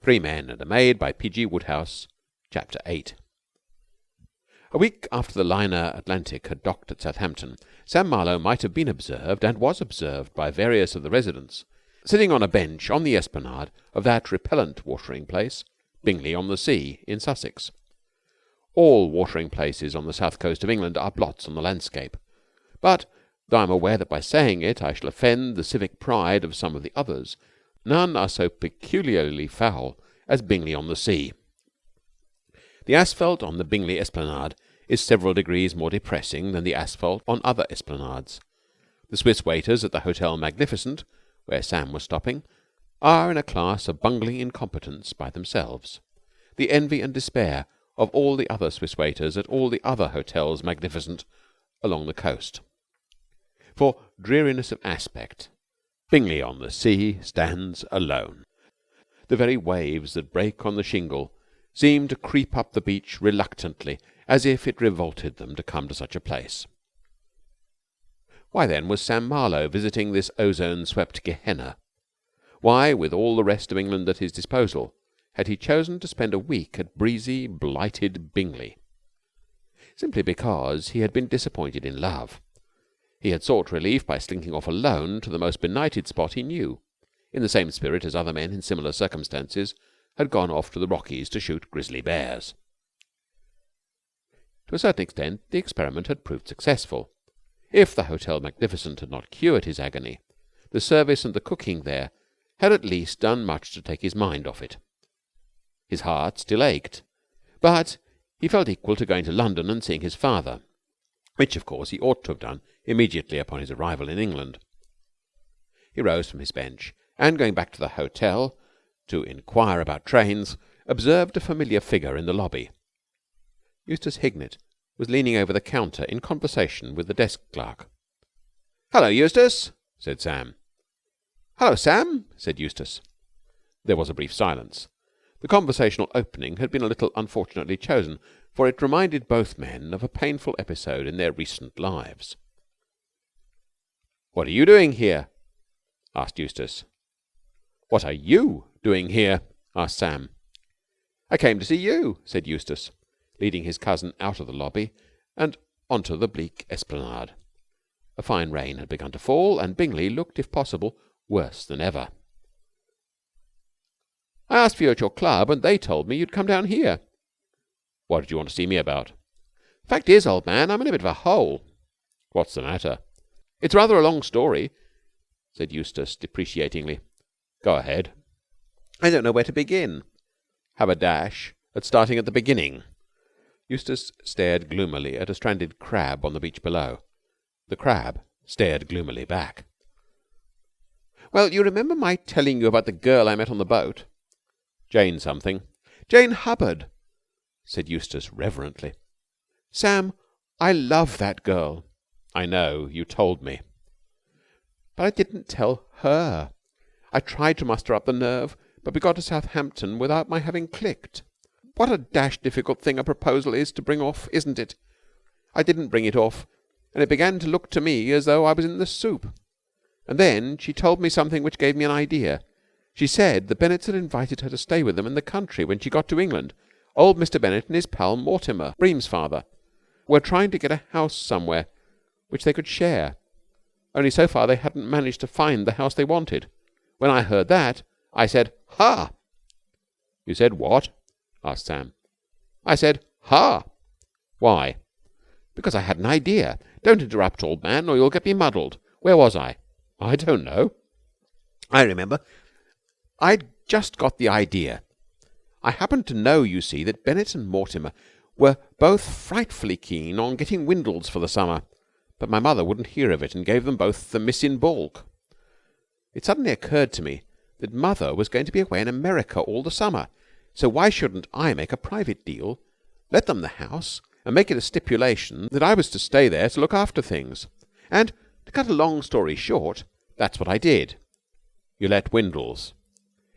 Three Men and a Maid by P. G. Wodehouse. Chapter 8. A week after the liner Atlantic had docked at Southampton, Sam Marlowe might have been observed, and was observed by various of the residents, sitting on a bench on the esplanade of that repellent watering place, Bingley on the Sea, in Sussex. All watering places on the south coast of England are blots on the landscape, but, though I am aware that by saying it I shall offend the civic pride of some of the others, none are so peculiarly foul as Bingley on the Sea. The asphalt on the Bingley esplanade is several degrees more depressing than the asphalt on other esplanades. The Swiss waiters at the Hotel Magnificent, where Sam was stopping, are in a class of bungling incompetence by themselves, the envy and despair of all the other Swiss waiters at all the other hotels magnificent along the coast. For dreariness of aspect, Bingley on the Sea stands alone. The very waves that break on the shingle seem to creep up the beach reluctantly, as if it revolted them to come to such a place. Why then was Sam Marlowe visiting this ozone-swept Gehenna? Why, with all the rest of England at his disposal, had he chosen to spend a week at breezy, blighted Bingley? Simply because he had been disappointed in love. He had sought relief by slinking off alone to the most benighted spot he knew, in the same spirit as other men in similar circumstances had gone off to the Rockies to shoot grizzly bears. To a certain extent the experiment had proved successful. If the Hotel Magnificent had not cured his agony, the service and the cooking there had at least done much to take his mind off it. His heart still ached, but he felt equal to going to London and seeing his father, which, of course, he ought to have done immediately upon his arrival in England. He rose from his bench, and, going back to the hotel to inquire about trains, observed a familiar figure in the lobby. Eustace Hignett was leaning over the counter in conversation with the desk clerk. "Hello, Eustace," said Sam. "Hello, Sam," said Eustace. There was a brief silence. The conversational opening had been a little unfortunately chosen, for it reminded both men of a painful episode in their recent lives. "What are you doing here?" asked Eustace. "What are you doing here?" asked Sam. "I came to see you," said Eustace, leading his cousin out of the lobby and onto the bleak esplanade. A fine rain had begun to fall, and Bingley looked, if possible, worse than ever. "I asked for you at your club, and they told me you'd come down here." "What did you want to see me about?" "Fact is, old man, I'm in a bit of a hole." "What's the matter?" "It's rather a long story," said Eustace deprecatingly. "Go ahead." "I don't know where to begin." "Have a dash at starting at the beginning." Eustace stared gloomily at a stranded crab on the beach below. The crab stared gloomily back. "Well, you remember my telling you about the girl I met on the boat?" "Jane something." "Jane Hubbard," said Eustace reverently. "Sam, I love that girl." "I know. You told me." "But I didn't tell her. I tried to muster up the nerve, but we got to Southampton without my having clicked. What a dashed difficult thing a proposal is to bring off, isn't it? I didn't bring it off, and it began to look to me as though I was in the soup. And then she told me something which gave me an idea. She said the Bennets had invited her to stay with them in the country when she got to England. Old Mr. Bennet and his pal Mortimer, Bream's father, were trying to get a house somewhere which they could share. Only so far they hadn't managed to find the house they wanted. When I heard that, I said, 'Ha!'" "You said what?" asked Sam. "I said, 'Ha!' "Why?" "Because I had an idea. Don't interrupt, old man, or you'll get me muddled. Where was I?" "I don't know." "I remember. I'd just got the idea. I happened to know, you see, that Bennet and Mortimer were both frightfully keen on getting Windles for the summer, but my mother wouldn't hear of it and gave them both the miss in baulk. It suddenly occurred to me that mother was going to be away in America all the summer, so why shouldn't I make a private deal, let them the house, and make it a stipulation that I was to stay there to look after things? And, to cut a long story short, that's what I did." "You let Windles?"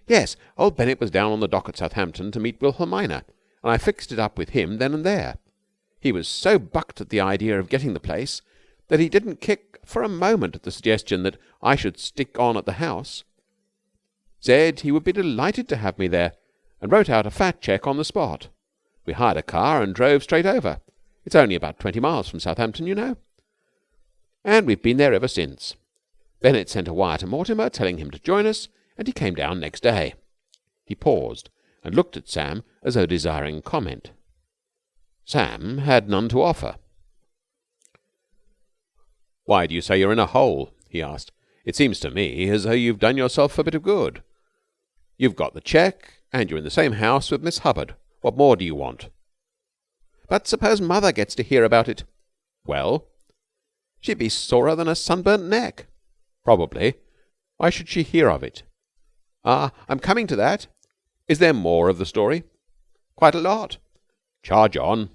"Yes. Old Bennet was down on the dock at Southampton to meet Wilhelmina, and I fixed it up with him then and there. He was so bucked at the idea of getting the place that he didn't kick for a moment at the suggestion that I should stick on at the house. Said he would be delighted to have me there, and wrote out a fat cheque on the spot. We hired a car and drove straight over. It's only about 20 miles from Southampton, you know. And we've been there ever since. Bennet sent a wire to Mortimer telling him to join us, and he came down next day." He paused and looked at Sam as though desiring comment. Sam had none to offer. "Why do you say you're in a hole?" he asked. "It seems to me as though you've done yourself a bit of good. You've got the cheque, and you're in the same house with Miss Hubbard. What more do you want?" "But suppose Mother gets to hear about it?" "Well?" "She'd be sorer than a sunburnt neck." "Probably. Why should she hear of it?" "Ah, I'm coming to that." "Is there more of the story?" "Quite a lot." "Charge on,"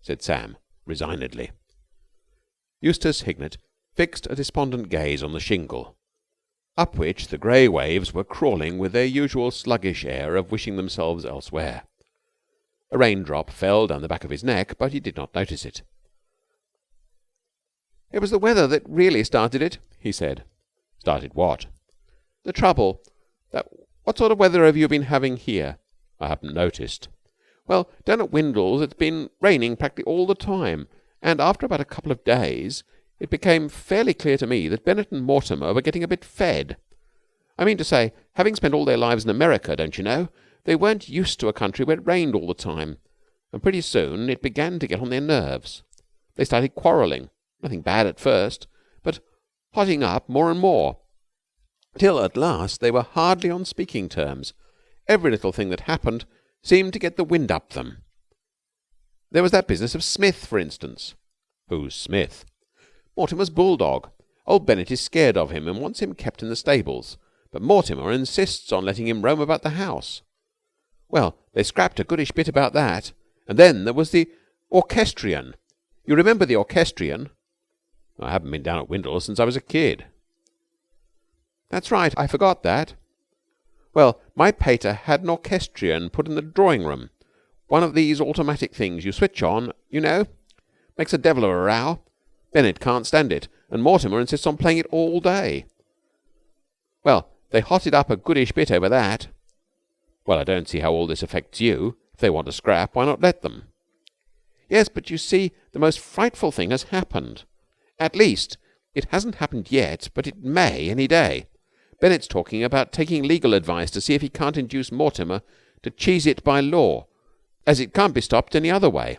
said Sam resignedly. Eustace Hignett fixed a despondent gaze on the shingle, up which the grey waves were crawling with their usual sluggish air of wishing themselves elsewhere. A raindrop fell down the back of his neck, but he did not notice it. "It was the weather that really started it," he said. "Started what?" "The trouble. What sort of weather have you been having here?" "I haven't noticed." "Well, down at Windles it's been raining practically all the time, and after about a couple of days it became fairly clear to me that Bennet and Mortimer were getting a bit fed. I mean to say, having spent all their lives in America, don't you know, they weren't used to a country where it rained all the time, and pretty soon it began to get on their nerves. They started quarrelling. Nothing bad at first, but hotting up more and more, till at last they were hardly on speaking terms. Every little thing that happened seemed to get the wind up them. There was that business of Smith, for instance." "Who's Smith?" "Mortimer's bulldog. Old Bennet is scared of him and wants him kept in the stables, but Mortimer insists on letting him roam about the house. Well, they scrapped a goodish bit about that, and then there was the orchestrion. You remember the orchestrion?" "I haven't been down at Windles since I was a kid." "That's right. I forgot that. Well, my pater had an orchestrion put in the drawing-room. One of these automatic things you switch on, you know. Makes a devil of a row. Bennet can't stand it, and Mortimer insists on playing it all day. Well, they hotted up a goodish bit over that." "Well, I don't see how all this affects you. If they want to scrap, why not let them?" "Yes, but you see, the most frightful thing has happened. At least, it hasn't happened yet, but it may any day. Bennet's talking about taking legal advice to see if he can't induce Mortimer to cheese it by law, as it can't be stopped any other way.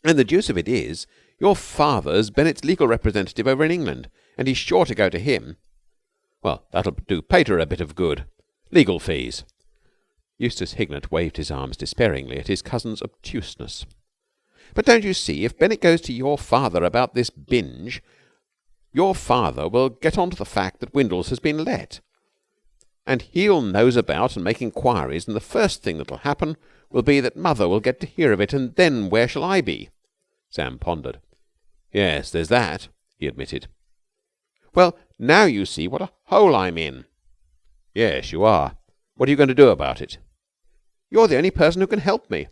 And the deuce of it is, your father's Bennet's legal representative over in England, and he's sure to go to him." "Well, that'll do pater a bit of good. Legal fees." Eustace Hignett waved his arms despairingly at his cousin's obtuseness. "But don't you see, if Bennet goes to your father about this binge, your father will get on to the fact that Windles has been let, and he'll nose about and make inquiries, and the first thing that'll happen will be that Mother will get to hear of it, and then where shall I be?" Sam pondered. "Yes, there's that," he admitted. "Well, now you see what a hole I'm in." "Yes, you are. What are you going to do about it?" "You're the only person who can help me."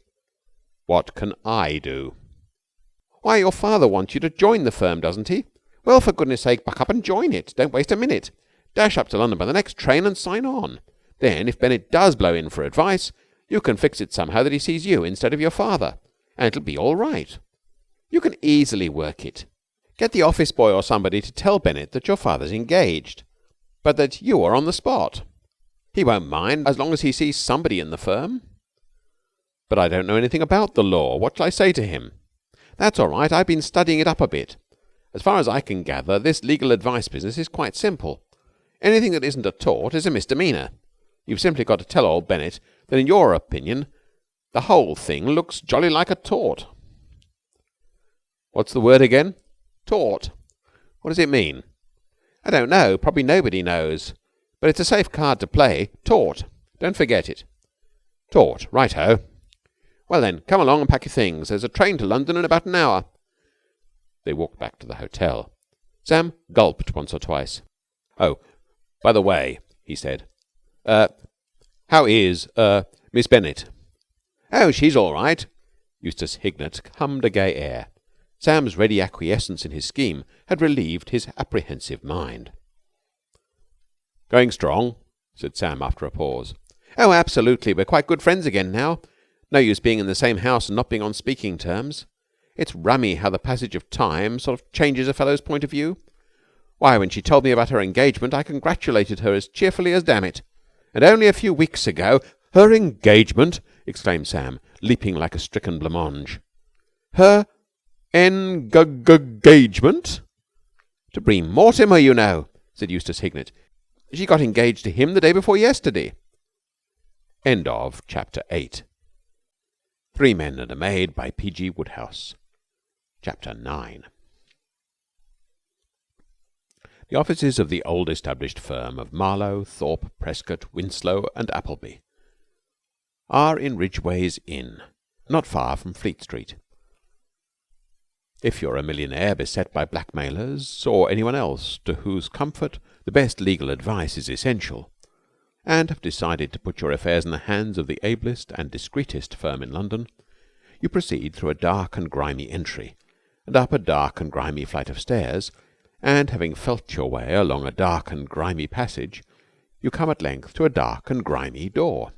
"What can I do?" "Why, your father wants you to join the firm, doesn't he? Well, for goodness sake, buck up and join it. Don't waste a minute. Dash up to London by the next train and sign on. Then, if Bennet does blow in for advice, you can fix it somehow that he sees you instead of your father, and it'll be all right. You can easily work it. Get the office boy or somebody to tell Bennet that your father's engaged, but that you are on the spot. He won't mind as long as he sees somebody in the firm." "But I don't know anything about the law. What shall I say to him?" "That's all right. I've been studying it up a bit. As far as I can gather, this legal advice business is quite simple. Anything that isn't a tort is a misdemeanor. You've simply got to tell old Bennet that, in your opinion, the whole thing looks jolly like a tort." "What's the word again?" "Tort." "What does it mean?" "I don't know. Probably nobody knows. But it's a safe card to play. Tort. Don't forget it." "Tort. Right-ho." "Well, then, come along and pack your things. There's a train to London in about an hour." They walked back to the hotel. Sam gulped once or twice. "Oh, by the way," he said, how is Miss Bennet?" "Oh, she's all right." Eustace Hignett hummed a gay air. Sam's ready acquiescence in his scheme had relieved his apprehensive mind. "Going strong?" said Sam after a pause. Oh, absolutely. We're quite good friends again now. No use being in the same house and not being on speaking terms. It's rummy how the passage of time sort of changes a fellow's point of view. Why, when she told me about her engagement, I congratulated her as cheerfully as damn it. And only a few weeks ago... Her engagement! Exclaimed Sam, leaping like a stricken blancmange. Her engagement? To Bream Mortimer, you know, said Eustace Hignett. She got engaged to him the day before yesterday. End of Chapter 8. 3 Men and a Maid by P.G. Wodehouse. Chapter 9. The offices of the old established firm of Marlowe, Thorpe, Prescott, Winslow and Appleby are in Ridgway's Inn, not far from Fleet Street. If you're a millionaire beset by blackmailers, or anyone else to whose comfort the best legal advice is essential, and have decided to put your affairs in the hands of the ablest and discreetest firm in London, you proceed through a dark and grimy entry, and up a dark and grimy flight of stairs, and, having felt your way along a dark and grimy passage, you come at length to a dark and grimy door.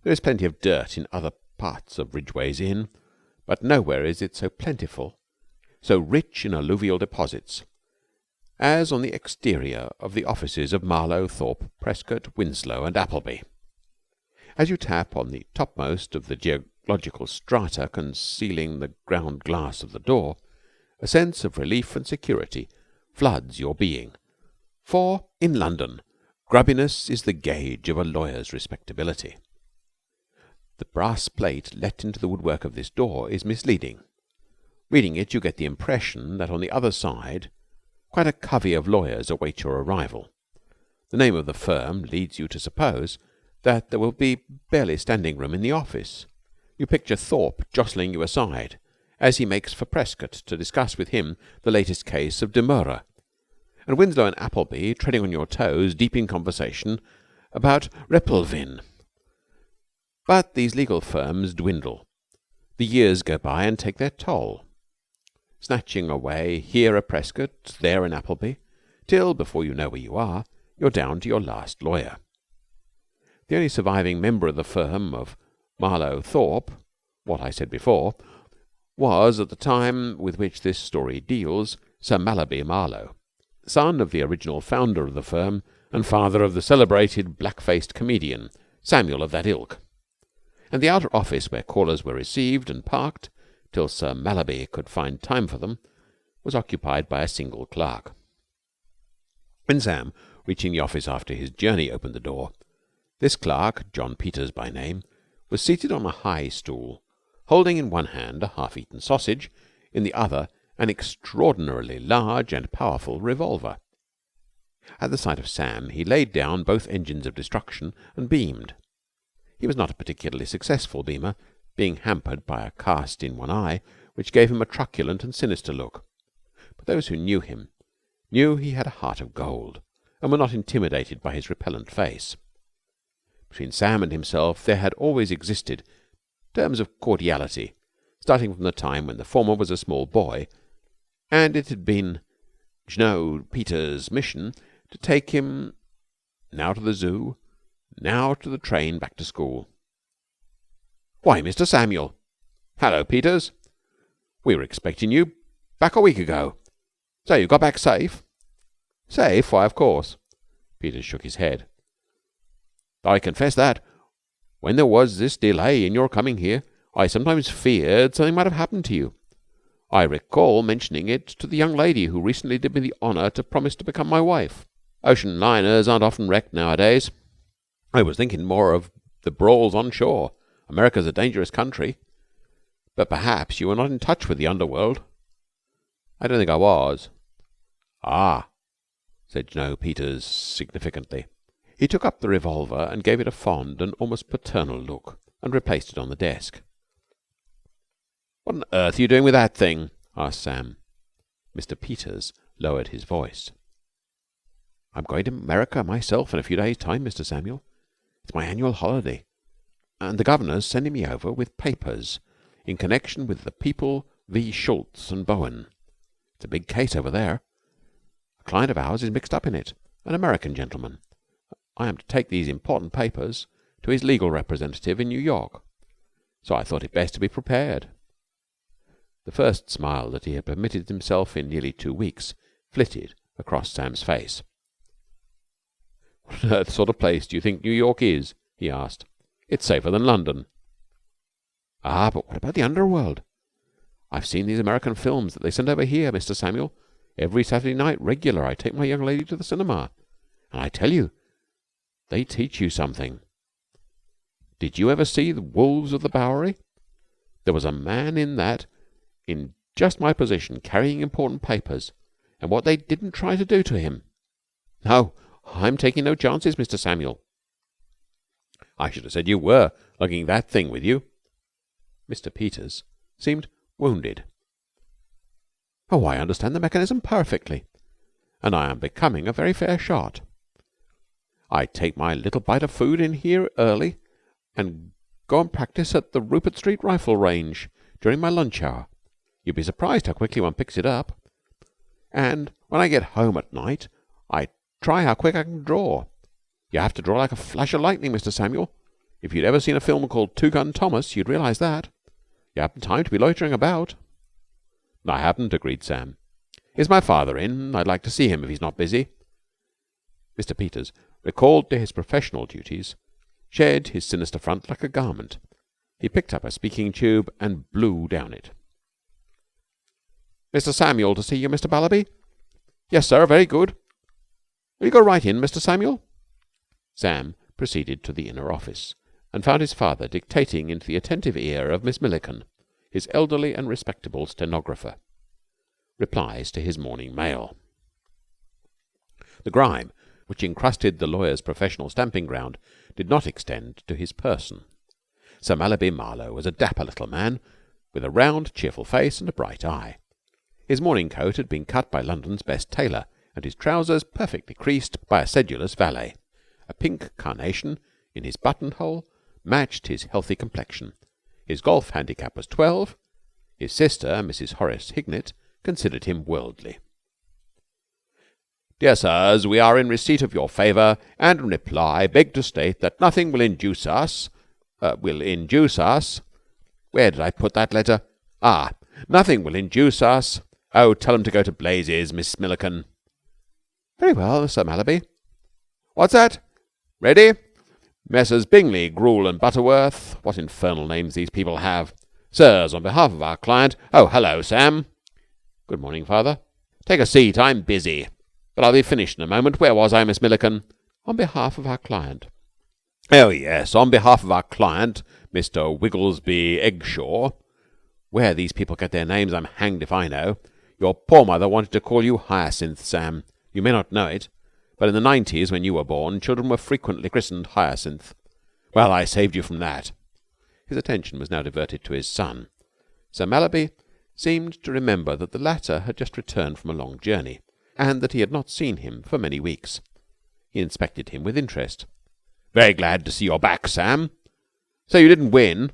There is plenty of dirt in other parts of Ridgway's Inn, but nowhere is it so plentiful, so rich in alluvial deposits, as on the exterior of the offices of Marlowe, Thorpe, Prescott, Winslow and Appleby. As you tap on the topmost of the geological strata concealing the ground glass of the door, a sense of relief and security floods your being, for in London grubbiness is the gauge of a lawyer's respectability. The brass plate let into the woodwork of this door is misleading. Reading it, you get the impression that on the other side quite a covey of lawyers await your arrival. The name of the firm leads you to suppose that there will be barely standing room in the office. You picture Thorpe jostling you aside as he makes for Prescott to discuss with him the latest case of demurrer, and Winslow and Appleby treading on your toes deep in conversation about Repelvin. But these legal firms dwindle. The years go by and take their toll, snatching away here a Prescott, there an Appleby, till, before you know where you are, you're down to your last lawyer. The only surviving member of the firm of Marlowe Thorpe, what I said before, was, at the time with which this story deals, Sir Mallaby Marlowe, son of the original founder of the firm and father of the celebrated black-faced comedian, Samuel of that ilk. And the outer office where callers were received and parked till Sir Mallaby could find time for them was occupied by a single clerk. When Sam, reaching the office after his journey, opened the door, this clerk, John Peters by name, was seated on a high stool, holding in one hand a half-eaten sausage, in the other an extraordinarily large and powerful revolver. At the sight of Sam he laid down both engines of destruction and beamed. He was not a particularly successful beamer, being hampered by a cast in one eye which gave him a truculent and sinister look. But those who knew him knew he had a heart of gold, and were not intimidated by his repellent face. Between Sam and himself there had always existed terms of cordiality, starting from the time when the former was a small boy, and it had been Ch8-13's mission to take him now to the zoo, now to the train back to school. "Why, Mr. Samuel!" "Hello, Peters. We were expecting you back a week ago. So you got back safe?" "Safe? Why, of course." Peters shook his head. "I confess that, when there was this delay in your coming here, I sometimes feared something might have happened to you. I recall mentioning it to the young lady who recently did me the honour to promise to become my wife. Ocean liners aren't often wrecked nowadays. I was thinking more of the brawls on shore. America's a dangerous country. But perhaps you were not in touch with the underworld." "I don't think I was." "Ah," said Peters significantly. He took up the revolver and gave it a fond and almost paternal look, and replaced it on the desk. "What on earth are you doing with that thing?" asked Sam. Mr. Peters lowered his voice. "I'm going to America myself in a few days' time, Mr. Samuel. It's my annual holiday, and the governor's sending me over with papers in connection with the People v. Schultz and Bowen. It's a big case over there. A client of ours is mixed up in it, an American gentleman, I am to take these important papers to his legal representative in New York, so I thought it best to be prepared." The first smile that he had permitted himself in nearly 2 weeks flitted across Sam's face. "What on earth sort of place do you think New York is?" he asked. "It's safer than London." "Ah, but what about the underworld? I've seen these American films that they send over here, Mr. Samuel. Every Saturday night regular I take my young lady to the cinema, and I tell you, they teach you something. Did you ever see the Wolves of the Bowery? There was a man in that, in just my position, carrying important papers, and what they didn't try to do to him. No, I'm taking no chances, Mr. Samuel." "I should have said you were, lugging that thing with you." Mr. Peters seemed wounded. "Oh, I understand the mechanism perfectly, and I am becoming a very fair shot. I take my little bite of food in here early, and go and practice at the Rupert Street rifle range during my lunch hour. You'd be surprised how quickly one picks it up. And when I get home at night, I try how quick I can draw. You have to draw like a flash of lightning, Mr. Samuel. If you'd ever seen a film called Two Gun Thomas, you'd realize that. You haven't time to be loitering about." "I haven't," agreed Sam. "Is my father in? I'd like to see him if he's not busy." Mr. Peters, recalled to his professional duties, shed his sinister front like a garment. He picked up a speaking tube and blew down it. "Mr. Samuel to see you, Mr. Ballamy?" "Yes, sir, very good." "Will you go right in, Mr. Samuel?" Sam proceeded to the inner office, and found his father dictating into the attentive ear of Miss Milliken, his elderly and respectable stenographer, replies to his morning mail. The grime which encrusted the lawyer's professional stamping ground did not extend to his person. Sir Mallaby Marlowe was a dapper little man, with a round, cheerful face and a bright eye. His morning coat had been cut by London's best tailor, and his trousers perfectly creased by a sedulous valet. A pink carnation in his buttonhole matched his healthy complexion. His golf handicap was 12. His sister, Mrs. Horace Hignett, considered him worldly. "Dear sirs, we are in receipt of your favour, and in reply beg to state that nothing will induce us. Where did I put that letter? Nothing will induce us. Oh, tell 'em to go to blazes, Miss Milliken." "Very well, Sir Mallaby." "What's that? Ready? Messrs. Bingley, Gruel and Butterworth. What infernal names these people have. Sirs, on behalf of our client. Oh, hello, Sam." "Good morning, Father." "Take a seat. I'm busy, but I'll be finished in a moment. Where was I, Miss Milliken?" "On behalf of our client." "Oh, yes, on behalf of our client, Mr. Wigglesby Eggshaw. Where these people get their names, I'm hanged if I know. Your poor mother wanted to call you Hyacinth, Sam. You may not know it, but in the 90s, when you were born, children were frequently christened Hyacinth. Well, I saved you from that." His attention was now diverted to his son. Sir Mallaby seemed to remember that the latter had just returned from a long journey, and that he had not seen him for many weeks. He inspected him with interest. "Very glad to see you're back, Sam. So you didn't win?"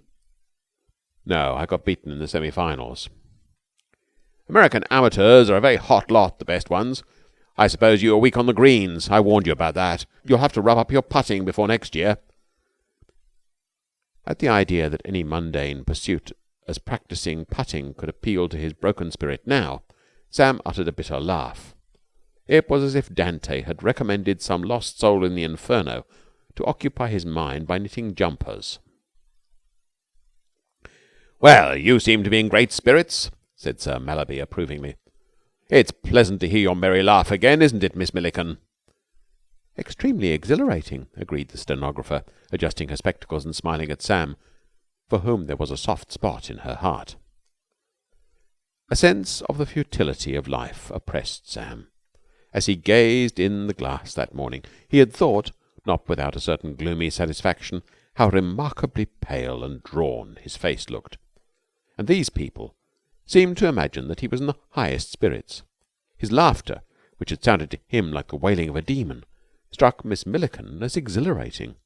"No, I got beaten in the semi-finals." "American amateurs are a very hot lot, the best ones. I suppose you were weak on the greens. I warned you about that. You'll have to rub up your putting before next year." At the idea that any mundane pursuit as practising putting could appeal to his broken spirit now, Sam uttered a bitter laugh. It was as if Dante had recommended some lost soul in the Inferno to occupy his mind by knitting jumpers. "Well, you seem to be in great spirits," said Sir Mallaby approvingly. "It's pleasant to hear your merry laugh again, isn't it, Miss Milliken?" "Extremely exhilarating," agreed the stenographer, adjusting her spectacles and smiling at Sam, for whom there was a soft spot in her heart. A sense of the futility of life oppressed Sam. As he gazed in the glass that morning, he had thought, not without a certain gloomy satisfaction, how remarkably pale and drawn his face looked. And these people seemed to imagine that he was in the highest spirits. His laughter, which had sounded to him like the wailing of a demon, struck Miss Milliken as exhilarating.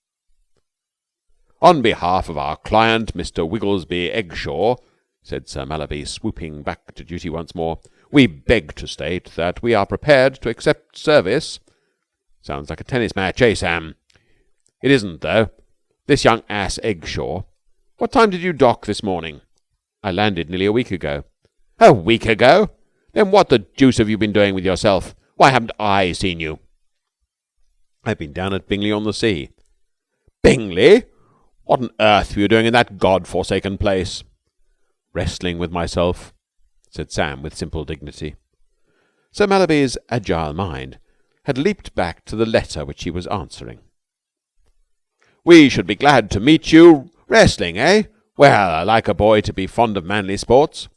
"On behalf of our client, Mr. Wigglesby Eggshaw," said Sir Mallaby, swooping back to duty once more, "we beg to state that we are prepared to accept service." "Sounds like a tennis match, eh, Sam?" It isn't, though. This young ass Eggshaw. What time did you dock this morning? I landed nearly a week ago. A week ago? Then what the deuce have you been doing with yourself? Why haven't I seen you? I've been down at Bingley on the Sea. Bingley? What on earth were you doing in that God-forsaken place? Wrestling with myself, said Sam with simple dignity. Sir Mallaby's agile mind had leaped back to the letter which he was answering. We should be glad to meet you. Wrestling, eh? Well, I like a boy to be fond of manly sports.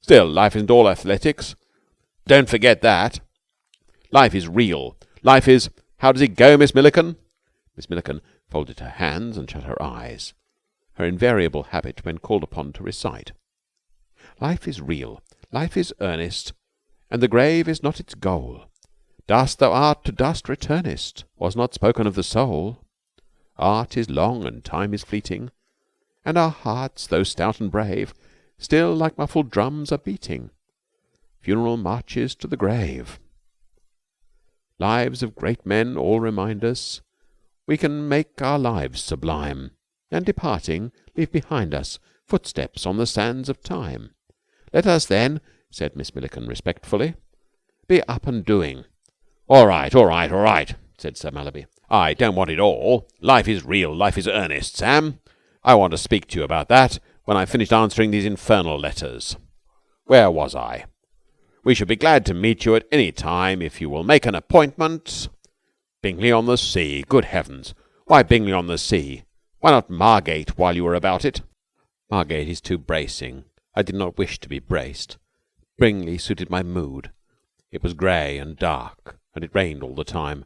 Still, life isn't all athletics. Don't forget that. Life is real. Life is... How does it go, Miss Milliken? Miss Milliken folded her hands and shut her eyes, her invariable habit when called upon to recite. Life is real. Life is earnest, and the grave is not its goal. Dust thou art, to dust returnest, was not spoken of the soul. Art is long and time is fleeting, and our hearts, though stout and brave, still like muffled drums are beating. Funeral marches to the grave. Lives of great men all remind us we can make our lives sublime, and departing leave behind us footsteps on the sands of time. Let us then, said Miss Milliken respectfully, be up and doing. All right, said Sir Mallaby. I don't want it all. Life is real, life is earnest, Sam. I want to speak to you about that when I've finished answering these infernal letters. Where was I? We should be glad to meet you at any time if you will make an appointment. Bingley on the Sea. Good heavens! Why Bingley on the Sea? Why not Margate while you were about it? Margate is too bracing. I did not wish to be braced. Bingley suited my mood. It was grey and dark, and it rained all the time,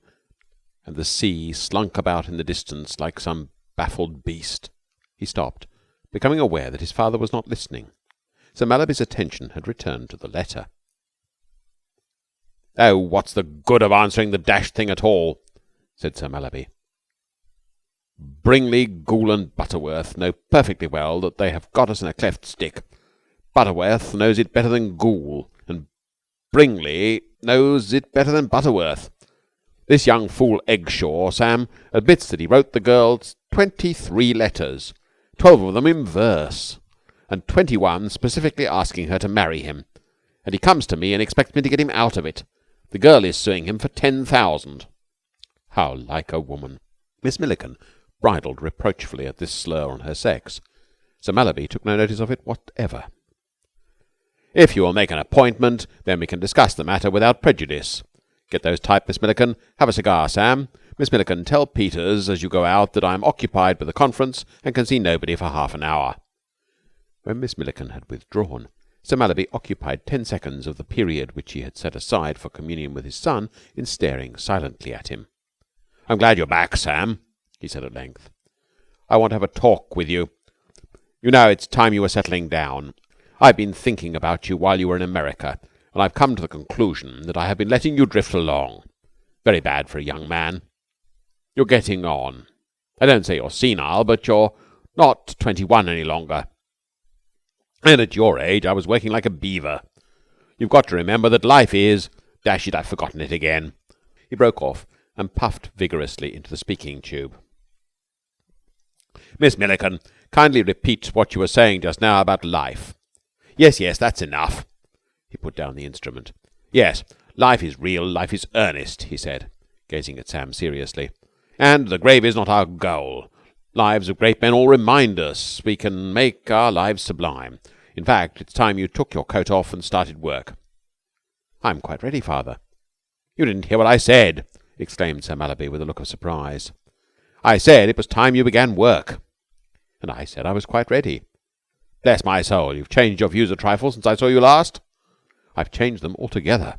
and the sea slunk about in the distance like some baffled beast. He stopped, becoming aware that his father was not listening. Sir Mallaby's attention had returned to the letter. Oh, what's the good of answering the dashed thing at all? Said Sir Mallaby. Bringley, Goole, and Butterworth know perfectly well that they have got us in a cleft stick. Butterworth knows it better than Goole, and Bringley knows it better than Butterworth. This young fool Eggshaw, Sam, admits that he wrote the girl 23 letters, 12 of them in verse, and 21 specifically asking her to marry him. And he comes to me and expects me to get him out of it. The girl is suing him for 10,000. How like a woman! Miss Milliken bridled reproachfully at this slur on her sex. Sir Mallaby took no notice of it whatever. If you will make an appointment, then we can discuss the matter without prejudice. Get those typed, Miss Milliken. Have a cigar, Sam. Miss Milliken, tell Peters as you go out that I am occupied with a conference and can see nobody for half an hour. When Miss Milliken had withdrawn, Sir Mallaby occupied 10 seconds of the period which he had set aside for communion with his son in staring silently at him. I'm glad you're back, Sam, he said at length. I want to have a talk with you. You know, it's time you were settling down. I've been thinking about you while you were in America, and I've come to the conclusion that I have been letting you drift along. Very bad for a young man. You're getting on. I don't say you're senile, but you're not 21 any longer. And at your age, I was working like a beaver. You've got to remember that life is... Dash it, I've forgotten it again. He broke off and puffed vigorously into the speaking tube. Miss Milliken, kindly repeat what you were saying just now about life. Yes, that's enough. He put down the instrument. Yes, life is real, life is earnest, he said, gazing at Sam seriously. And the grave is not our goal. Lives of great men all remind us we can make our lives sublime. In fact, it's time you took your coat off and started work. I'm quite ready, Father. You didn't hear what I said, exclaimed Sir Mallaby with a look of surprise. I said it was time you began work. And I said I was quite ready. Bless my soul, you've changed your views a trifle since I saw you last. I've changed them altogether.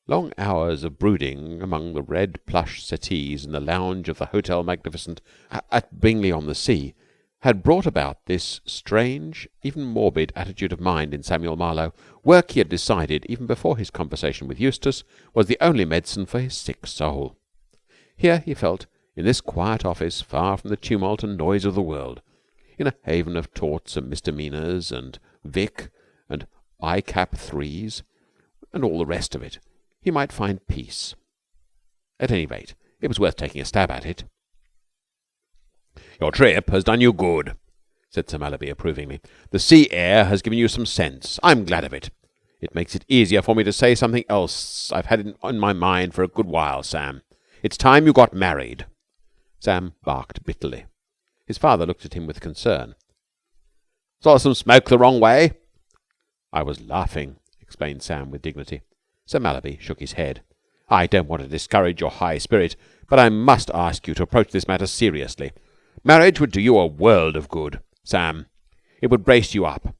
Long hours of brooding among the red plush settees in the lounge of the Hotel Magnificent at Bingley on the Sea had brought about this strange, even morbid attitude of mind in Samuel Marlowe. Work, he had decided, even before his conversation with Eustace, was the only medicine for his sick soul. Here he felt, in this quiet office, far from the tumult and noise of the world, in a haven of torts and misdemeanours and Vic and I-cap 3s and all the rest of it, he might find peace. At any rate, it was worth taking a stab at it. Your trip has done you good, said Sir Mallaby approvingly. The sea air has given you some sense. I'm glad of it. It makes it easier for me to say something else I've had in my mind for a good while, Sam. It's time you got married. Sam barked bitterly. His father looked at him with concern. Saw some smoke the wrong way? I was laughing, explained Sam with dignity. Sir Mallaby shook his head. I don't want to discourage your high spirit, but I must ask you to approach this matter seriously. Marriage would do you a world of good, Sam. It would brace you up.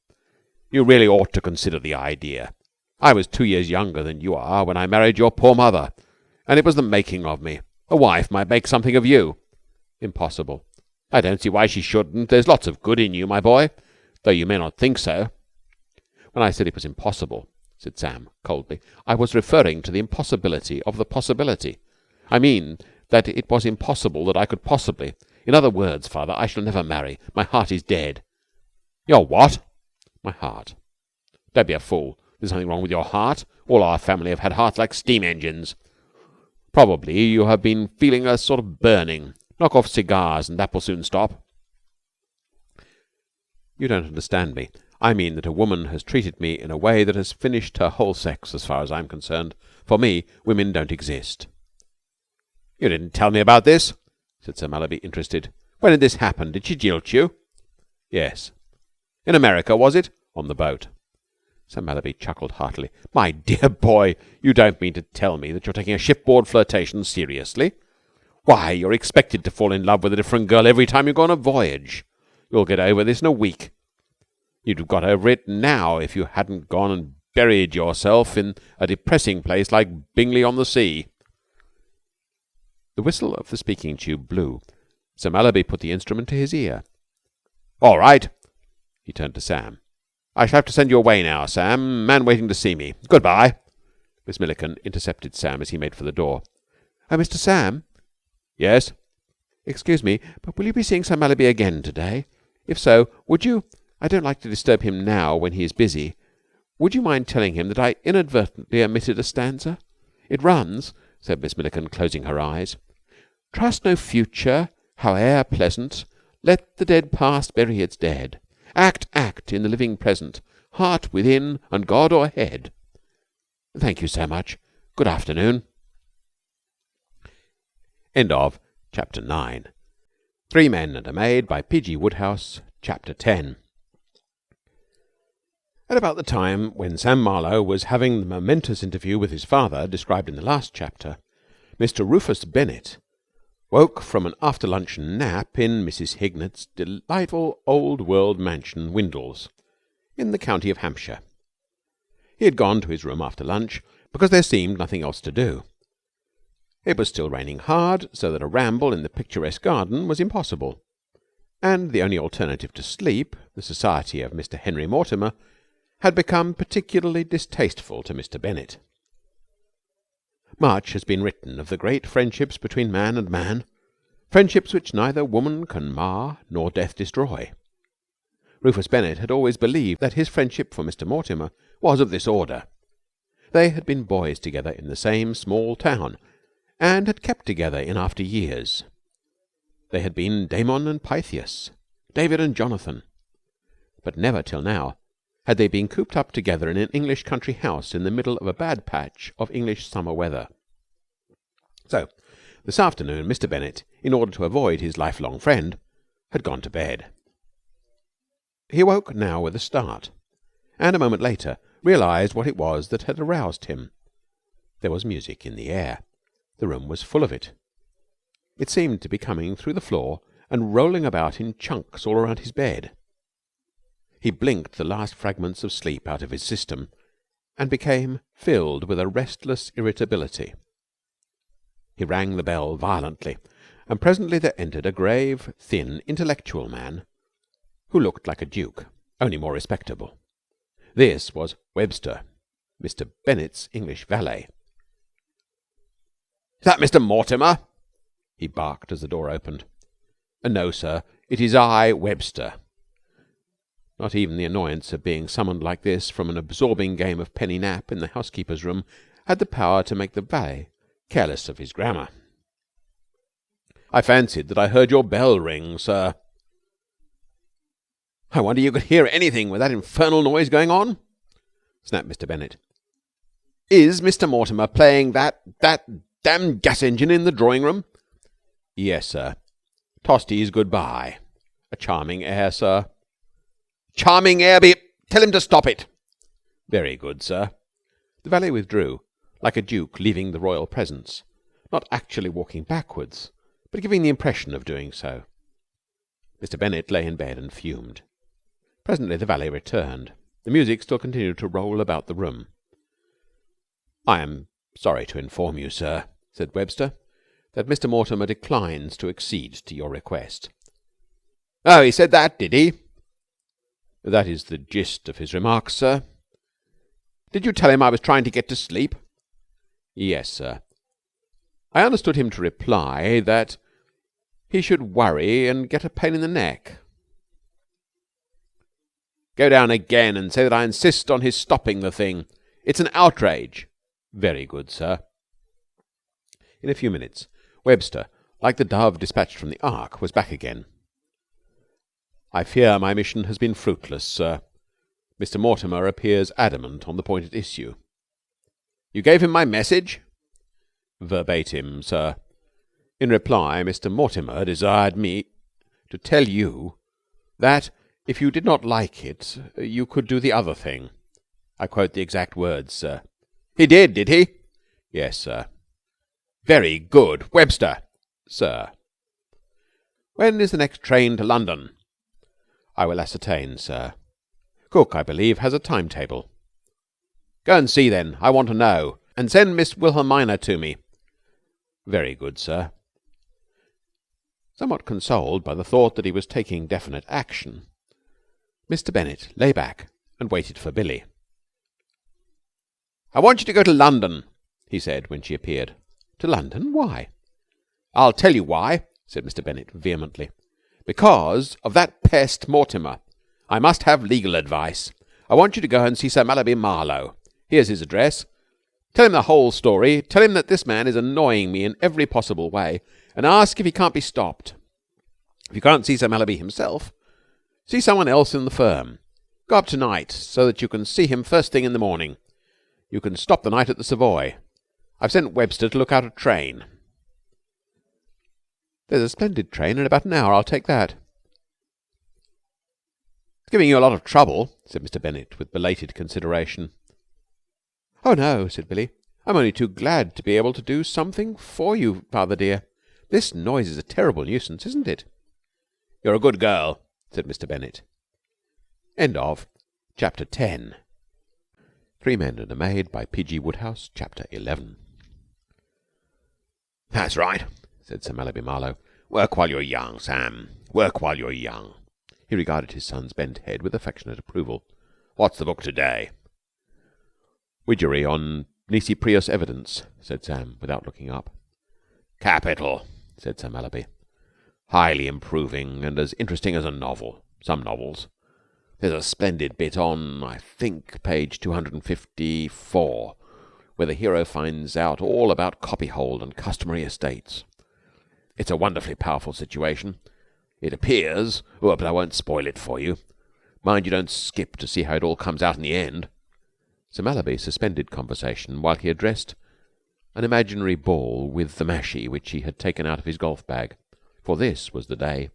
You really ought to consider the idea. I was 2 years younger than you are when I married your poor mother, and it was the making of me. A wife might make something of you. Impossible. I don't see why she shouldn't. There's lots of good in you, my boy, though you may not think so. When I said it was impossible, said Sam coldly, I was referring to the impossibility of the possibility. I mean that it was impossible that I could possibly. In other words, father, I shall never marry. My heart is dead. Your what? My heart. Don't be a fool. There's nothing wrong with your heart. All our family have had hearts like steam engines. Probably you have been feeling a sort of burning. Knock off cigars and that will soon stop. You don't understand me. I mean that a woman has treated me in a way that has finished her whole sex as far as I'm concerned. For me, women don't exist. You didn't tell me about this, said Sir Mallaby, interested. When did this happen? Did she jilt you? Yes. In America, was it? On the boat. Sir Mallaby chuckled heartily. My dear boy, you don't mean to tell me that you're taking a shipboard flirtation seriously? Why, you're expected to fall in love with a different girl every time you go on a voyage. You'll get over this in a week. You'd have got over it now if you hadn't gone and buried yourself in a depressing place like Bingley-on-the-Sea. The whistle of the speaking tube blew. Sir Mallaby put the instrument to his ear. All right. He turned to Sam. I shall have to send you away now, Sam. Man waiting to see me. Goodbye. Miss Milliken intercepted Sam as he made for the door. Oh, Mr. Sam? Yes? Excuse me, but will you be seeing Sir Mallaby again today? If so, would you... I don't like to disturb him now when he is busy. Would you mind telling him that I inadvertently omitted a stanza? It runs, said Miss Milliken, closing her eyes. Trust no future, howe'er pleasant. Let the dead past bury its dead. Act in the living present. Heart within and God o'erhead. Thank you so much. Good afternoon. End of Chapter 9. 3 Men and a Maid by P.G. Wodehouse. Chapter 10. At about the time when Sam Marlowe was having the momentous interview with his father described in the last chapter, Mr. Rufus Bennet woke from an after-luncheon nap in Mrs. Hignett's delightful old-world mansion, Windles, in the county of Hampshire. He had gone to his room after lunch because there seemed nothing else to do. It was still raining hard, so that a ramble in the picturesque garden was impossible, and the only alternative to sleep, the society of Mr. Henry Mortimer, had become particularly distasteful to Mr. Bennet. Much has been written of the great friendships between man and man, friendships which neither woman can mar nor death destroy. Rufus Bennet had always believed that his friendship for Mr. Mortimer was of this order. They had been boys together in the same small town, and had kept together in after years. They had been Damon and Pythias, David and Jonathan, but never till now had they been cooped up together in an English country house in the middle of a bad patch of English summer weather. So, this afternoon, Mr. Bennet, in order to avoid his lifelong friend, had gone to bed. He awoke now with a start, and a moment later realized what it was that had aroused him. There was music in the air. The room was full of it. It seemed to be coming through the floor and rolling about in chunks all around his bed. He blinked the last fragments of sleep out of his system and became filled with a restless irritability. He rang the bell violently, and presently there entered a grave, thin, intellectual man who looked like a duke, only more respectable. This was Webster, Mr. Bennet's English valet. "Is that Mr. Mortimer?" he barked as the door opened. "No, sir. It is I, Webster." Not even the annoyance of being summoned like this from an absorbing game of penny nap in the housekeeper's room had the power to make the valet careless of his grammar. I fancied that I heard your bell ring, sir." "I wonder you could hear anything with that infernal noise going on," snapped Mr. Bennet. "Is Mr. Mortimer playing that damned gas engine in the drawing-room?" "Yes, sir. Tosti's goodbye. A charming air, sir." "Charming air be... Tell him to stop it." "Very good, sir." The valet withdrew, like a duke leaving the royal presence, not actually walking backwards, but giving the impression of doing so. Mr. Bennet lay in bed and fumed. Presently the valet returned. The music still continued to roll about the room. "I am sorry to inform you, sir," said Webster, "that Mr. Mortimer declines to accede to your request." "Oh, he said that, did he?" "That is the gist of his remarks, sir." "Did you tell him I was trying to get to sleep?" "Yes, sir. I understood him to reply that he should worry and get a pain in the neck." "Go down again and say that I insist on his stopping the thing. It's an outrage." "Very good, sir." In a few minutes, Webster, like the dove dispatched from the ark, was back again. "I fear my mission has been fruitless, sir. Mr. Mortimer appears adamant on the point at issue." "You gave him my message?" "Verbatim, sir. In reply, Mr. Mortimer desired me to tell you that if you did not like it, you could do the other thing. I quote the exact words, sir." "He did he?" "Yes, sir." "Very good. Webster." "Sir." "When is the next train to London?" "I will ascertain, sir. Cook, I believe, has a timetable." "Go and see, then. I want to know. And send Miss Wilhelmina to me." "Very good, sir." Somewhat consoled by the thought that he was taking definite action, Mr. Bennet lay back and waited for Billie. "I want you to go to London," he said when she appeared. "To London? Why?" "I'll tell you why," said Mr. Bennet vehemently. "Because of that pest Mortimer. I must have legal advice. I want you to go and see Sir Mallaby Marlowe. Here's his address. Tell him the whole story. Tell him that this man is annoying me in every possible way, and ask if he can't be stopped. If you can't see Sir Mallaby himself, see someone else in the firm. Go up tonight so that you can see him first thing in the morning. You can stop the night at the Savoy. I've sent Webster to look out a train." "There's a splendid train in about an hour. I'll take that." "It's giving you a lot of trouble," said Mr. Bennet with belated consideration. "Oh, no," said Billie. "I'm only too glad to be able to do something for you, father dear. This noise is a terrible nuisance, isn't it?" "You're a good girl," said Mr. Bennet. End of Chapter 10. Three Men and a Maid by P.G. Wodehouse. Chapter 11. "That's right," said Sir Mallaby Marlowe. "Work while you're young, Sam. Work while you're young." He regarded his son's bent head with affectionate approval. "What's the book today?" "Widgery on Nisi Prius evidence," said Sam, without looking up. "Capital," said Sir Mallaby. "Highly improving and as interesting as a novel. Some novels. There's a splendid bit on, I think, page 254, where the hero finds out all about copyhold and customary estates. It's a wonderfully powerful situation. It appears, but I won't spoil it for you. Mind you don't skip to see how it all comes out in the end." Sir Mallaby suspended conversation while he addressed an imaginary ball with the mashie which he had taken out of his golf bag, for this was the day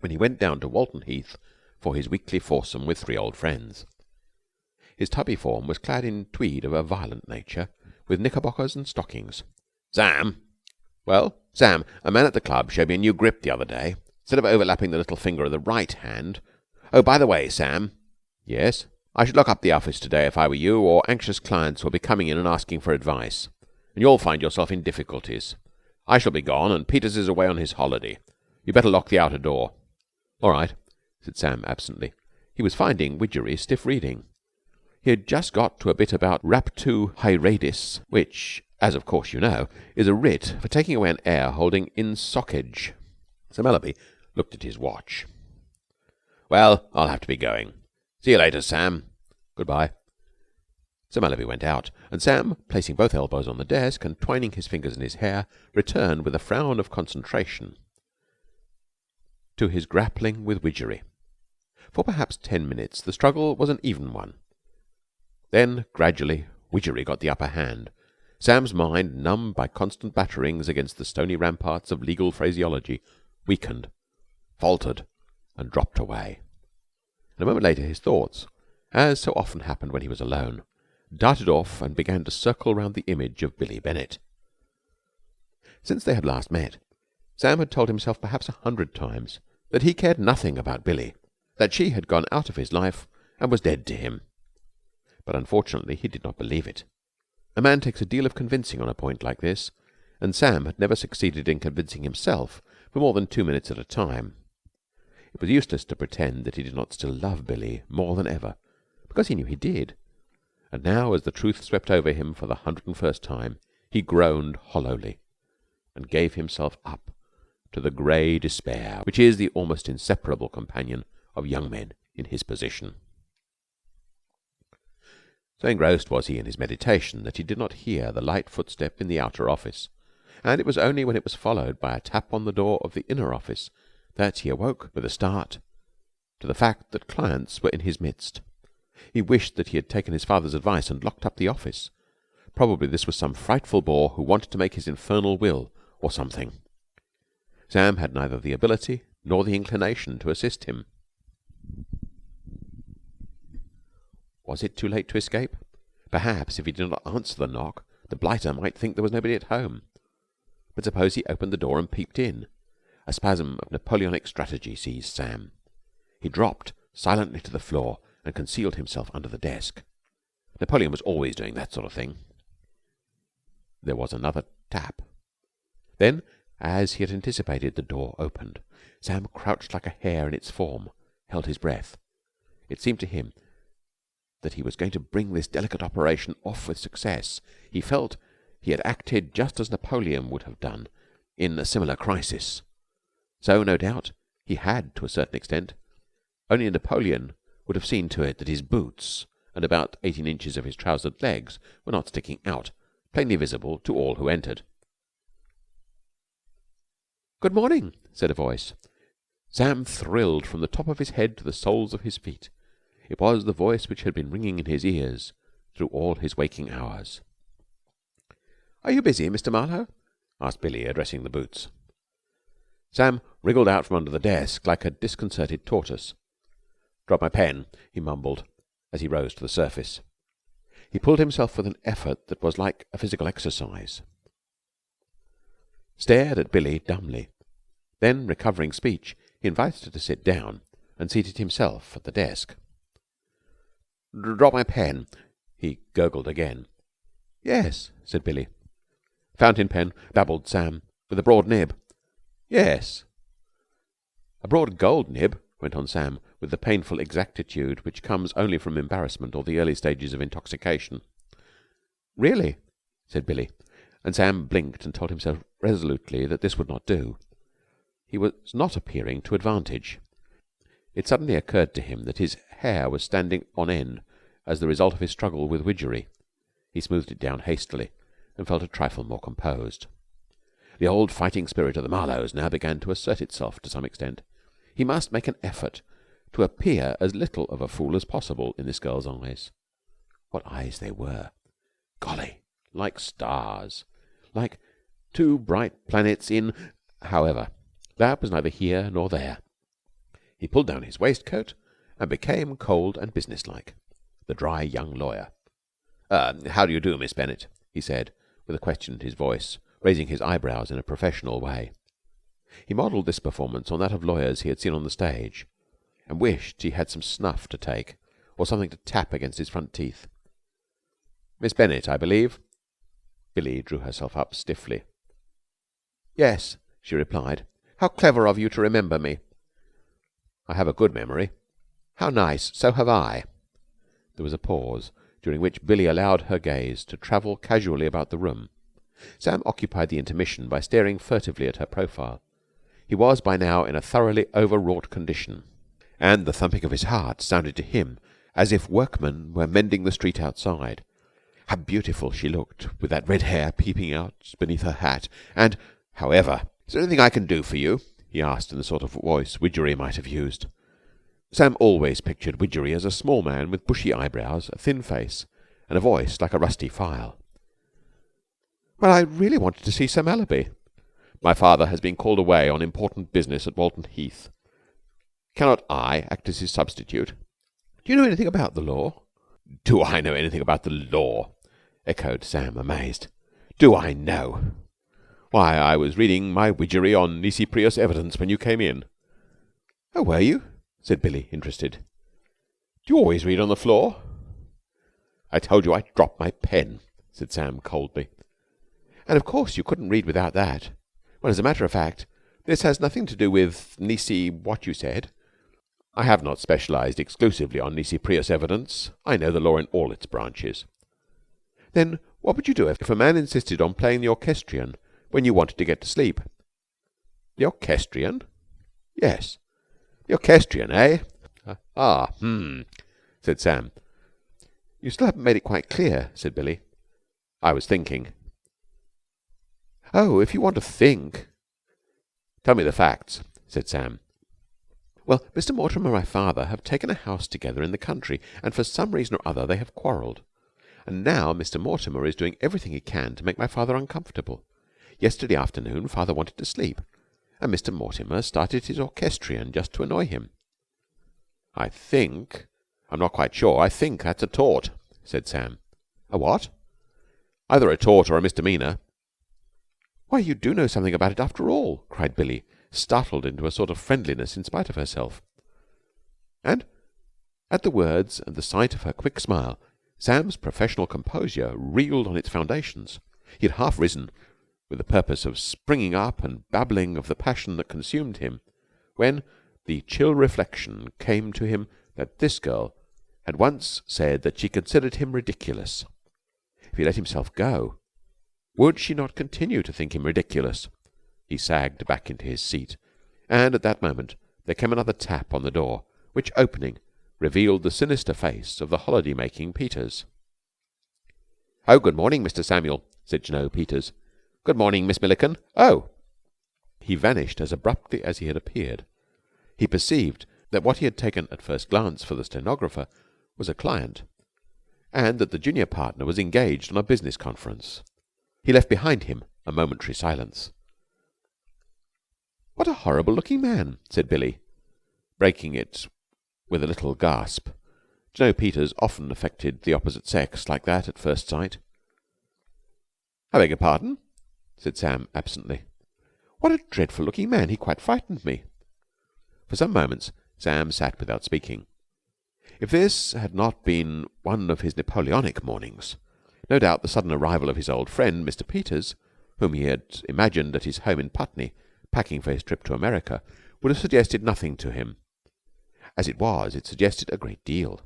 when he went down to Walton Heath for his weekly foursome with three old friends. His tubby form was clad in tweed of a violent nature, with knickerbockers and stockings. "Sam." "Well?" "Sam, a man at the club showed me a new grip the other day. Instead of overlapping the little finger of the right hand... Oh, by the way, Sam." "Yes?" "I should lock up the office today if I were you, or anxious clients will be coming in and asking for advice, and you'll find yourself in difficulties. I shall be gone, and Peters is away on his holiday. You'd better lock the outer door." "All right," said Sam absently. He was finding Widgery stiff reading. He had just got to a bit about raptu haeredis, which, as of course you know, is a writ for taking away an heir holding in soccage. Sir Mallaby looked at his watch. "Well, I'll have to be going. See you later, Sam." "Goodbye." Sir Mallaby went out, and Sam, placing both elbows on the desk and twining his fingers in his hair, returned with a frown of concentration. to his grappling with Widgery. For perhaps 10 minutes the struggle was an even one. Then, gradually, Widgery got the upper hand. Sam's mind, numbed by constant batterings against the stony ramparts of legal phraseology, weakened, faltered, and dropped away. And a moment later his thoughts, as so often happened when he was alone, darted off and began to circle round the image of Billie Bennet. Since they had last met, Sam had told himself perhaps 100 times that he cared nothing about Billie, that she had gone out of his life and was dead to him. But unfortunately he did not believe it. A man takes a deal of convincing on a point like this, and Sam had never succeeded in convincing himself for more than 2 minutes at a time. It was useless to pretend that he did not still love Billie more than ever, because he knew he did. And now, as the truth swept over him for the 101st time, he groaned hollowly and gave himself up to the grey despair which is the almost inseparable companion of young men in his position. So engrossed was he in his meditation that he did not hear the light footstep in the outer office, and it was only when it was followed by a tap on the door of the inner office that he awoke with a start to the fact that clients were in his midst. He wished that he had taken his father's advice and locked up the office. Probably this was some frightful bore who wanted to make his infernal will, or something. Sam had neither the ability nor the inclination to assist him. Was it too late to escape? Perhaps, if he did not answer the knock, the blighter might think there was nobody at home. But suppose he opened the door and peeped in? A spasm of Napoleonic strategy seized Sam. He dropped silently to the floor and concealed himself under the desk. Napoleon was always doing that sort of thing. There was another tap. Then, as he had anticipated, the door opened. Sam crouched like a hare in its form, held his breath. It seemed to him that he was going to bring this delicate operation off with success. He felt he had acted just as Napoleon would have done in a similar crisis. So, no doubt, he had, to a certain extent. Only Napoleon would have seen to it that his boots and about 18 inches of his trousered legs were not sticking out, plainly visible to all who entered. "Good morning," said a voice. Sam thrilled from the top of his head to the soles of his feet. It was the voice which had been ringing in his ears through all his waking hours. "Are you busy, Mr. Marlowe?" asked Billie, addressing the boots. Sam wriggled out from under the desk like a disconcerted tortoise. "Drop my pen," he mumbled, as he rose to the surface. He pulled himself with an effort that was like a physical exercise, stared at Billie dumbly. Then, recovering speech, he invited her to sit down, and seated himself at the desk. "Drop my pen," he gurgled again. "Yes," said Billie. "Fountain pen," babbled Sam, "with a broad nib." "Yes." "A broad gold nib," went on Sam, with the painful exactitude which comes only from embarrassment or the early stages of intoxication. "Really?" said Billie, and Sam blinked and told himself resolutely that this would not do. He was not appearing to advantage. It suddenly occurred to him that his hair was standing on end as the result of his struggle with Widgery. He smoothed it down hastily and felt a trifle more composed. The old fighting spirit of the Marlowes now began to assert itself to some extent. He must make an effort to appear as little of a fool as possible in this girl's eyes. What eyes they were! Golly! Like stars! Like two bright planets in... However, that was neither here nor there. He pulled down his waistcoat and became cold and businesslike. The dry young lawyer. "How do you do, Miss Bennet?" he said, with a question in his voice, raising his eyebrows in a professional way. He modelled this performance on that of lawyers he had seen on the stage, and wished he had some snuff to take, or something to tap against his front teeth. "Miss Bennet, I believe." Billie drew herself up stiffly. "Yes," she replied. "How clever of you to remember me." "I have a good memory." "How nice. So have I." There was a pause, during which Billie allowed her gaze to travel casually about the room. Sam occupied the intermission by staring furtively at her profile. He was by now in a thoroughly overwrought condition, and the thumping of his heart sounded to him as if workmen were mending the street outside. How beautiful she looked, with that red hair peeping out beneath her hat, and... "However, is there anything I can do for you?" he asked in the sort of voice Widgery might have used. Sam always pictured Widgery as a small man with bushy eyebrows, a thin face, and a voice like a rusty file. "Well, I really wanted to see Sir Mallaby. My father has been called away on important business at Walton Heath. Cannot I act as his substitute? Do you know anything about the law?" "Do I know anything about the law?" echoed Sam, amazed. "Do I know? Why, I was reading my Widgery on Nisi Prius evidence when you came in." "Oh, were you?" said Billie, interested. "Do you always read on the floor?" "I told you I dropped my pen," said Sam coldly. "And of course you couldn't read without that. Well, as a matter of fact, this has nothing to do with Nisi what you said. I have not specialized exclusively on Nisi Prius evidence. I know the law in all its branches." "Then what would you do if a man insisted on playing the orchestrion when you wanted to get to sleep?" "The orchestrion?" "Yes." "The orchestrion, eh? Said Sam. "You still haven't made it quite clear," said Billie. "I was thinking." "Oh, if you want to think." "Tell me the facts," said Sam. "Well, Mr. Mortimer and my father have taken a house together in the country, and for some reason or other they have quarrelled. And now Mr. Mortimer is doing everything he can to make my father uncomfortable. Yesterday afternoon father wanted to sleep, and Mr. Mortimer started his orchestrion just to annoy him." I'm not quite sure. I think that's a tort," said Sam. "A what?" "Either a tort or a misdemeanor." "Why, you do know something about it after all," cried Billie, startled into a sort of friendliness in spite of herself. And at the words and the sight of her quick smile, Sam's professional composure reeled on its foundations. He had half risen with the purpose of springing up and babbling of the passion that consumed him, when the chill reflection came to him that this girl had once said that she considered him ridiculous. If he let himself go, would she not continue to think him ridiculous? He sagged back into his seat, and at that moment there came another tap on the door, which, opening, revealed the sinister face of the holiday-making Peters. "Oh, good morning, Mr. Samuel," said Jno. Peters. "Good morning, Miss Milliken. Oh!" He vanished as abruptly as he had appeared. He perceived that what he had taken at first glance for the stenographer was a client, and that the junior partner was engaged on a business conference. He left behind him a momentary silence. "What a horrible-looking man," said Billie, breaking it with a little gasp. Jno. Peters often affected the opposite sex like that at first sight. "I beg your pardon?" said Sam absently. "What a dreadful-looking man. He quite frightened me." For some moments Sam sat without speaking. If this had not been one of his Napoleonic mornings, no doubt the sudden arrival of his old friend, Mr. Peters, whom he had imagined at his home in Putney, packing for his trip to America, would have suggested nothing to him. As it was, it suggested a great deal.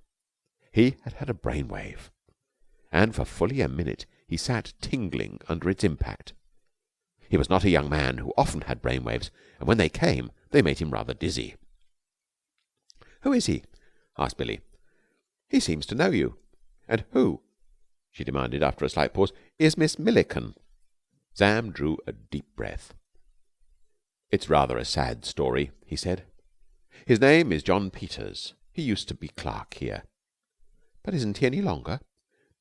He had had a brain wave, and for fully a minute he sat tingling under its impact. He was not a young man who often had brain waves, and when they came, they made him rather dizzy. "Who is he?" asked Billie. "He seems to know you. And who," she demanded after a slight pause, "is Miss Milliken?" Sam drew a deep breath. "It's rather a sad story," he said. "His name is John Peters. He used to be clerk here." "But isn't he any longer?"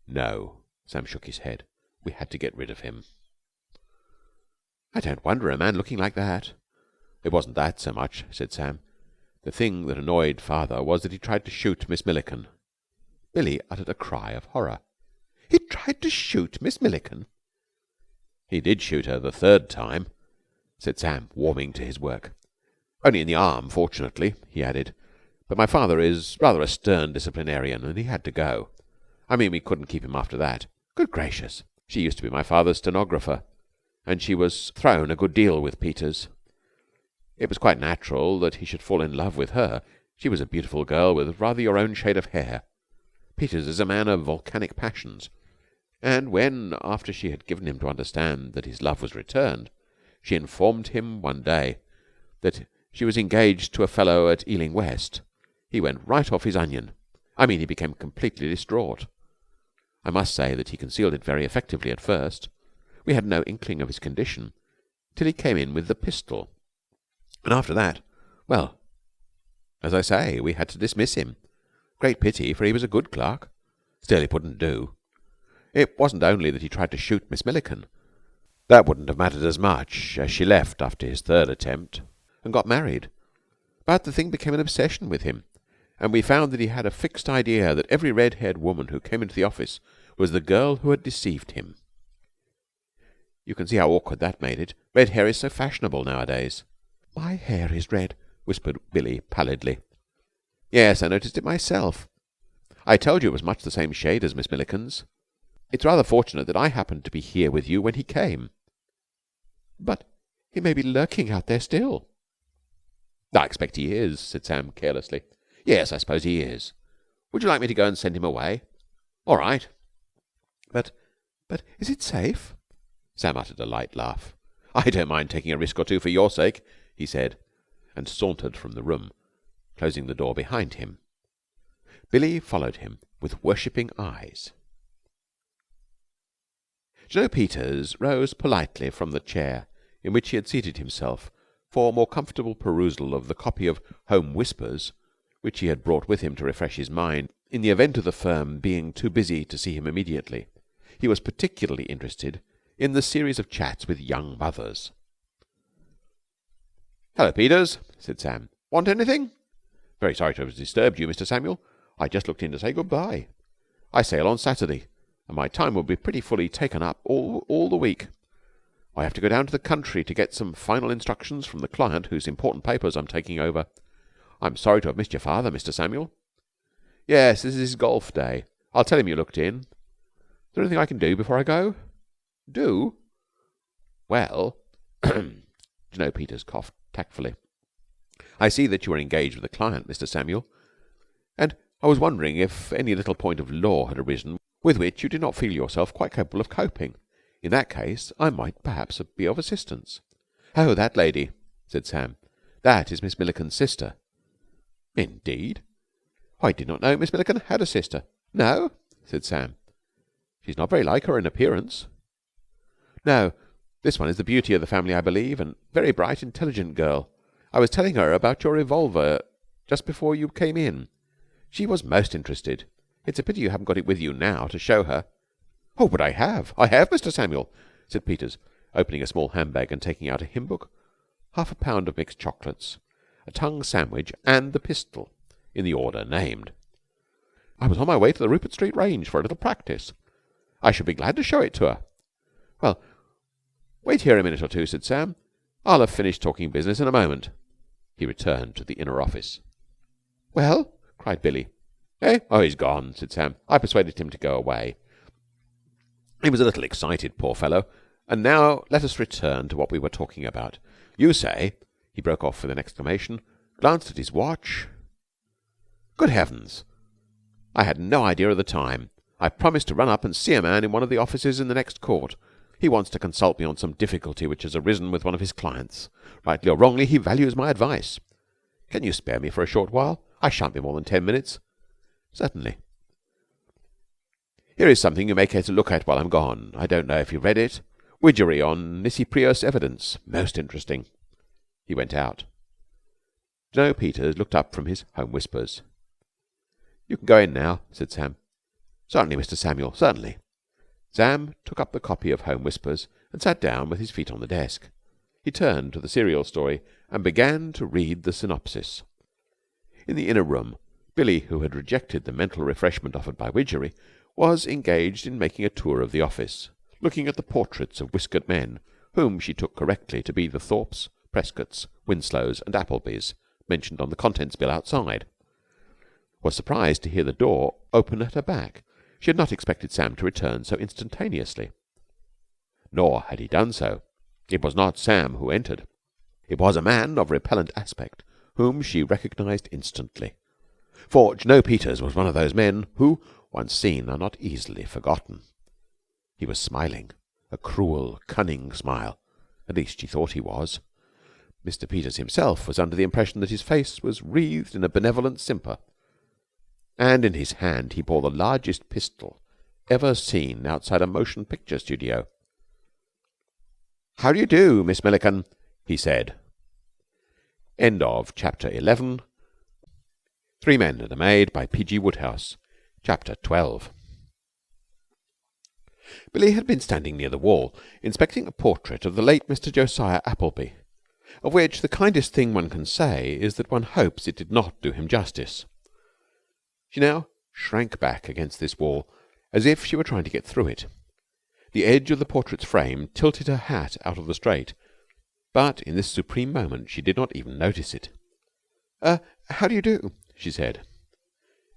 "No." Sam shook his head. "We had to get rid of him." "I don't wonder, a man looking like that." "It wasn't that so much," said Sam. "The thing that annoyed father was that he tried to shoot Miss Milliken." Billie uttered a cry of horror. "He tried to shoot Miss Milliken?" "He did shoot her the third time," said Sam, warming to his work. "Only in the arm, fortunately," he added. "But my father is rather a stern disciplinarian, and he had to go. I mean, we couldn't keep him after that." "Good gracious!" "She used to be my father's stenographer, and she was thrown a good deal with Peters. It was quite natural that he should fall in love with her. She was a beautiful girl with rather your own shade of hair. Peters is a man of volcanic passions, and when, after she had given him to understand that his love was returned, she informed him one day that she was engaged to a fellow at Ealing West, he went right off his onion. I mean, he became completely distraught. I must say that he concealed it very effectively at first. We had no inkling of his condition till he came in with the pistol. And after that, well, as I say, we had to dismiss him. Great pity, for he was a good clerk. Still, it wouldn't do. It wasn't only that he tried to shoot Miss Milliken. That wouldn't have mattered as much, as she left after his third attempt and got married. But the thing became an obsession with him, and we found that he had a fixed idea that every red-haired woman who came into the office was the girl who had deceived him. You can see how awkward that made it. Red hair is so fashionable nowadays. My hair is red, whispered Billie pallidly. Yes, I noticed it myself. I told you it was much the same shade as Miss Milliken's. It's rather fortunate that I happened to be here with you when he came. But he may be lurking out there still. I expect he is, said Sam carelessly. Yes, I suppose he is. Would you like me to go and send him away? All right. But is it safe? Sam uttered a light laugh. I don't mind taking a risk or two for your sake, he said, and sauntered from the room, closing the door behind him. Billie followed him with worshipping eyes. Joe Peters rose politely from the chair in which he had seated himself for more comfortable perusal of the copy of Home Whispers which he had brought with him to refresh his mind in the event of the firm being too busy to see him immediately. He was particularly interested in the series of chats with young mothers. "Hello, Peters," said Sam. "Want anything?" "Very sorry to have disturbed you, Mr. Samuel. I just looked in to say good-bye. I sail on Saturday, and my time will be pretty fully taken up all the week. I have to go down to the country to get some final instructions from the client whose important papers I'm taking over. I'm sorry to have missed your father, Mr. Samuel." "Yes, this is his golf day. I'll tell him you looked in. Is there anything I can do before I go?" "Do? Well," Jno. Peters coughed tactfully. "I see that you are engaged with a client, Mr. Samuel, and I was wondering if any little point of law had arisen with which you did not feel yourself quite capable of coping. In that case, I might perhaps be of assistance." "Oh, that lady," said Sam. "That is Miss Milliken's sister." "Indeed? I did not know Miss Milliken had a sister." "No?" said Sam. "She's not very like her in appearance." "No. This one is the beauty of the family, I believe, and very bright, intelligent girl. I was telling her about your revolver just before you came in. She was most interested. It's a pity you haven't got it with you now to show her." "Oh, but I have, Mr. Samuel," said Peters, opening a small handbag and taking out a hymn book, half a pound of mixed chocolates, a tongue sandwich, and the pistol in the order named. "I was on my way to the Rupert Street range for a little practice. I should be glad to show it to her." "Well, wait here a minute or two," said Sam. "I'll have finished talking business in a moment." He returned to the inner office. "Well?" cried Billie. "Eh? Oh, he's gone," said Sam. "I persuaded him to go away. He was a little excited, poor fellow. And now let us return to what we were talking about. You say," he broke off with an exclamation, glanced at his watch. "Good heavens! I had no idea of the time. I promised to run up and see a man in one of the offices in the next court. He wants to consult me on some difficulty which has arisen with one of his clients. Rightly or wrongly, he values my advice. Can you spare me for a short while? I shan't be more than 10 minutes. "Certainly." "Here is something you may care to look at while I'm gone. I don't know if you've read it. Widgery on Nisi Prius evidence. Most interesting." He went out. Jno. Peters looked up from his Home Whispers. "You can go in now," said Sam. "Certainly, Mr. Samuel, certainly." Sam took up the copy of Home Whispers and sat down with his feet on the desk. He turned to the serial story and began to read the synopsis. In the inner room, Billie, who had rejected the mental refreshment offered by Widgery, was engaged in making a tour of the office, looking at the portraits of whiskered men, whom she took correctly to be the Thorpes, Prescotts, Winslows, and Applebys mentioned on the contents bill outside. Was surprised to hear the door open at her back. She had not expected Sam to return so instantaneously. Nor had he done so. It was not Sam who entered. It was a man of repellent aspect whom she recognized instantly. For Jno. Peters was one of those men who, once seen, are not easily forgotten. He was smiling, a cruel, cunning smile. At least she thought he was. Mr. Peters himself was under the impression that his face was wreathed in a benevolent simper, and in his hand he bore the largest pistol ever seen outside a motion picture studio. "How do you do, Miss Milliken?" he said. End of Chapter 11. Three Men and a Maid by P.G. Wodehouse. Chapter 12. Billie had been standing near the wall, inspecting a portrait of the late Mr. Josiah Appleby, of which the kindest thing one can say is that one hopes it did not do him justice. She now shrank back against this wall, as if she were trying to get through it. The edge of the portrait's frame tilted her hat out of the straight, but in this supreme moment she did not even notice it. How do you do?" she said.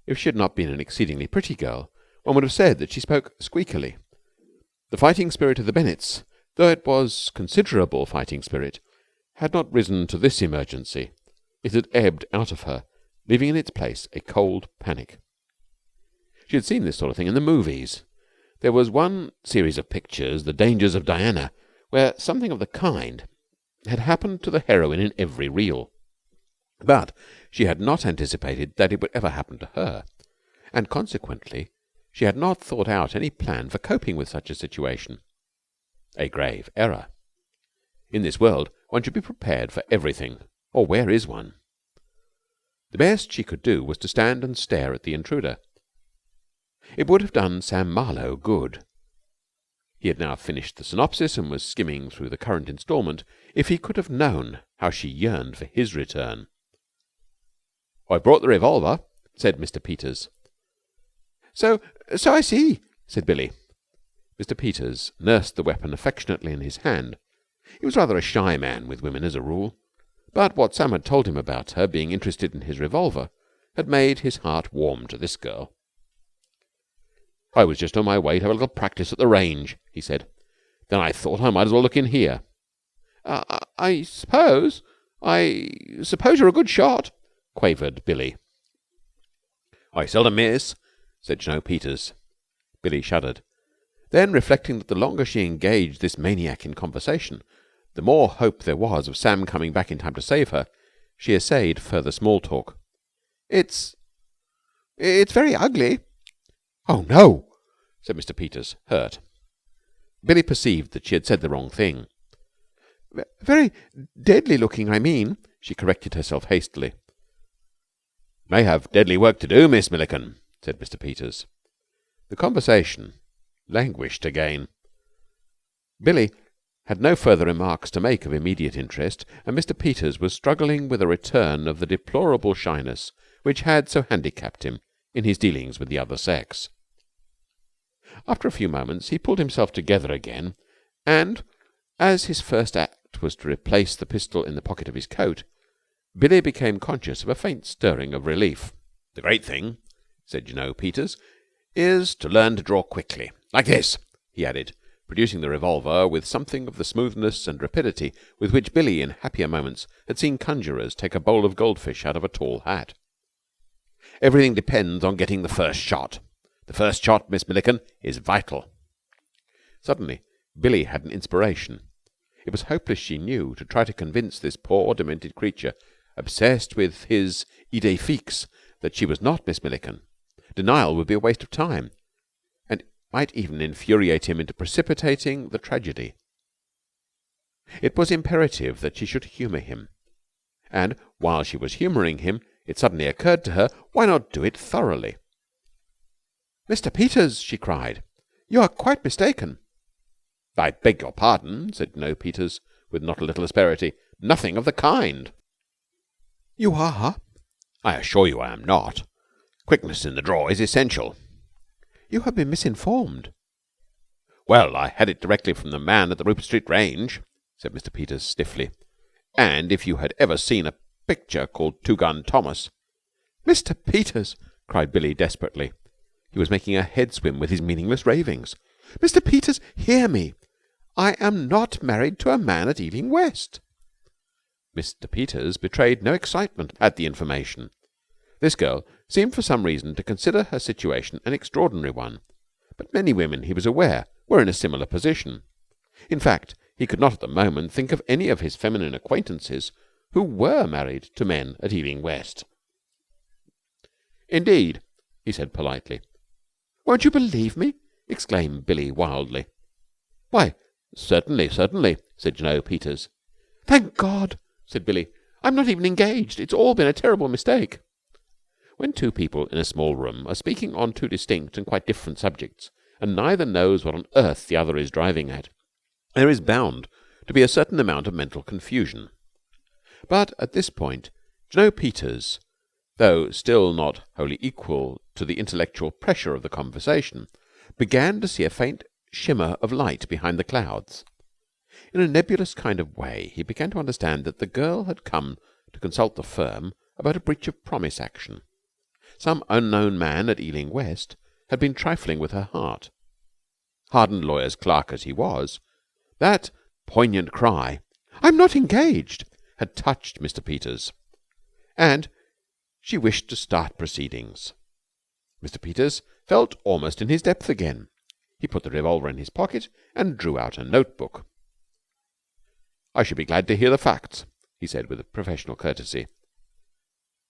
If she had not been an exceedingly pretty girl, one would have said that she spoke squeakily. The fighting spirit of the Bennets, though it was considerable fighting spirit, had not risen to this emergency. It had ebbed out of her, leaving in its place a cold panic. She had seen this sort of thing in the movies. There was one series of pictures, The Dangers of Diana, where something of the kind had happened to the heroine in every reel. But she had not anticipated that it would ever happen to her, and consequently she had not thought out any plan for coping with such a situation. A grave error. In this world one should be prepared for everything, or where is one? The best she could do was to stand and stare at the intruder. It would have done Sam Marlowe good. He had now finished the synopsis and was skimming through the current instalment. If he could have known how she yearned for his return. "I brought the revolver," said Mr. Peters. So I see," said Billie. Mr. Peters nursed the weapon affectionately in his hand. He was rather a shy man with women as a rule, but what Sam had told him about her being interested in his revolver had made his heart warm to this girl. "I was just on my way to have a little practice at the range," he said. "Then I thought I might as well look in here." I suppose you're a good shot," quavered Billie. "I seldom miss," said Ch8-13 Peters. Billie shuddered. Then, reflecting that the longer she engaged this maniac in conversation, the more hope there was of Sam coming back in time to save her, she essayed further small talk. It's very ugly." "Oh, no," said Mr. Peters, hurt. Billie perceived that she had said the wrong thing. "Very deadly looking, I mean," she corrected herself hastily. "May have deadly work to do, Miss Milliken," said Mr. Peters. The conversation languished again. Billie had no further remarks to make of immediate interest, and Mr. Peters was struggling with a return of the deplorable shyness which had so handicapped him in his dealings with the other sex. After a few moments he pulled himself together again, and, as his first act was to replace the pistol in the pocket of his coat, Billie became conscious of a faint stirring of relief. "The great thing," said Ch8-13 Peters, "is to learn to draw quickly. Like this," he added, producing the revolver with something of the smoothness and rapidity with which Billie in happier moments had seen conjurers take a bowl of goldfish out of a tall hat. "Everything depends on getting the first shot. The first shot, Miss Milliken, is vital." Suddenly Billie had an inspiration. It was hopeless, she knew, to try to convince this poor demented creature, obsessed with his idée fixe, that she was not Miss Milliken. Denial would be a waste of time, and might even infuriate him into precipitating the tragedy. It was imperative that she should humour him, and while she was humouring him, it suddenly occurred to her, why not do it thoroughly? "Mr. Peters," she cried, "you are quite mistaken." "I beg your pardon," said Ch8-13 Peters, with not a little asperity. "Nothing of the kind." "You are." "I assure you I am not. Quickness in the draw is essential." "You have been misinformed." "Well, I had it directly from the man at the Rupert Street range," said Mr. Peters stiffly. "And if you had ever seen a picture called Two Gun Thomas—" "Mr. Peters!" cried Billie desperately. He was making her head swim with his meaningless ravings. "Mr. Peters, hear me. I am not married to a man at Ealing West." Mr. Peters betrayed no excitement at the information. This girl seemed for some reason to consider her situation an extraordinary one, but many women, he was aware, were in a similar position. In fact, he could not at the moment think of any of his feminine acquaintances who were married to men at Ealing West. "Indeed," he said politely. "Won't you believe me?" exclaimed Billie wildly. "Why, certainly, certainly," said Ch8-13 Peters. "Thank God!" said Billie. I'm not even engaged. It's all been a terrible mistake." When two people in a small room are speaking on two distinct and quite different subjects, and neither knows what on earth the other is driving at, there is bound to be a certain amount of mental confusion. But at this point, Jno. Peters, though still not wholly equal to the intellectual pressure of the conversation, began to see a faint shimmer of light behind the clouds. In a nebulous kind of way he began to understand that the girl had come to consult the firm about a breach of promise action. Some unknown man at Ealing West had been trifling with her heart. Hardened lawyer's clerk as he was, that poignant cry, "I'm not engaged," had touched Mr. Peters, and she wished to start proceedings. Mr. Peters felt almost in his depth again. He put the revolver in his pocket and drew out a notebook. "I should be glad to hear the facts," he said with professional courtesy.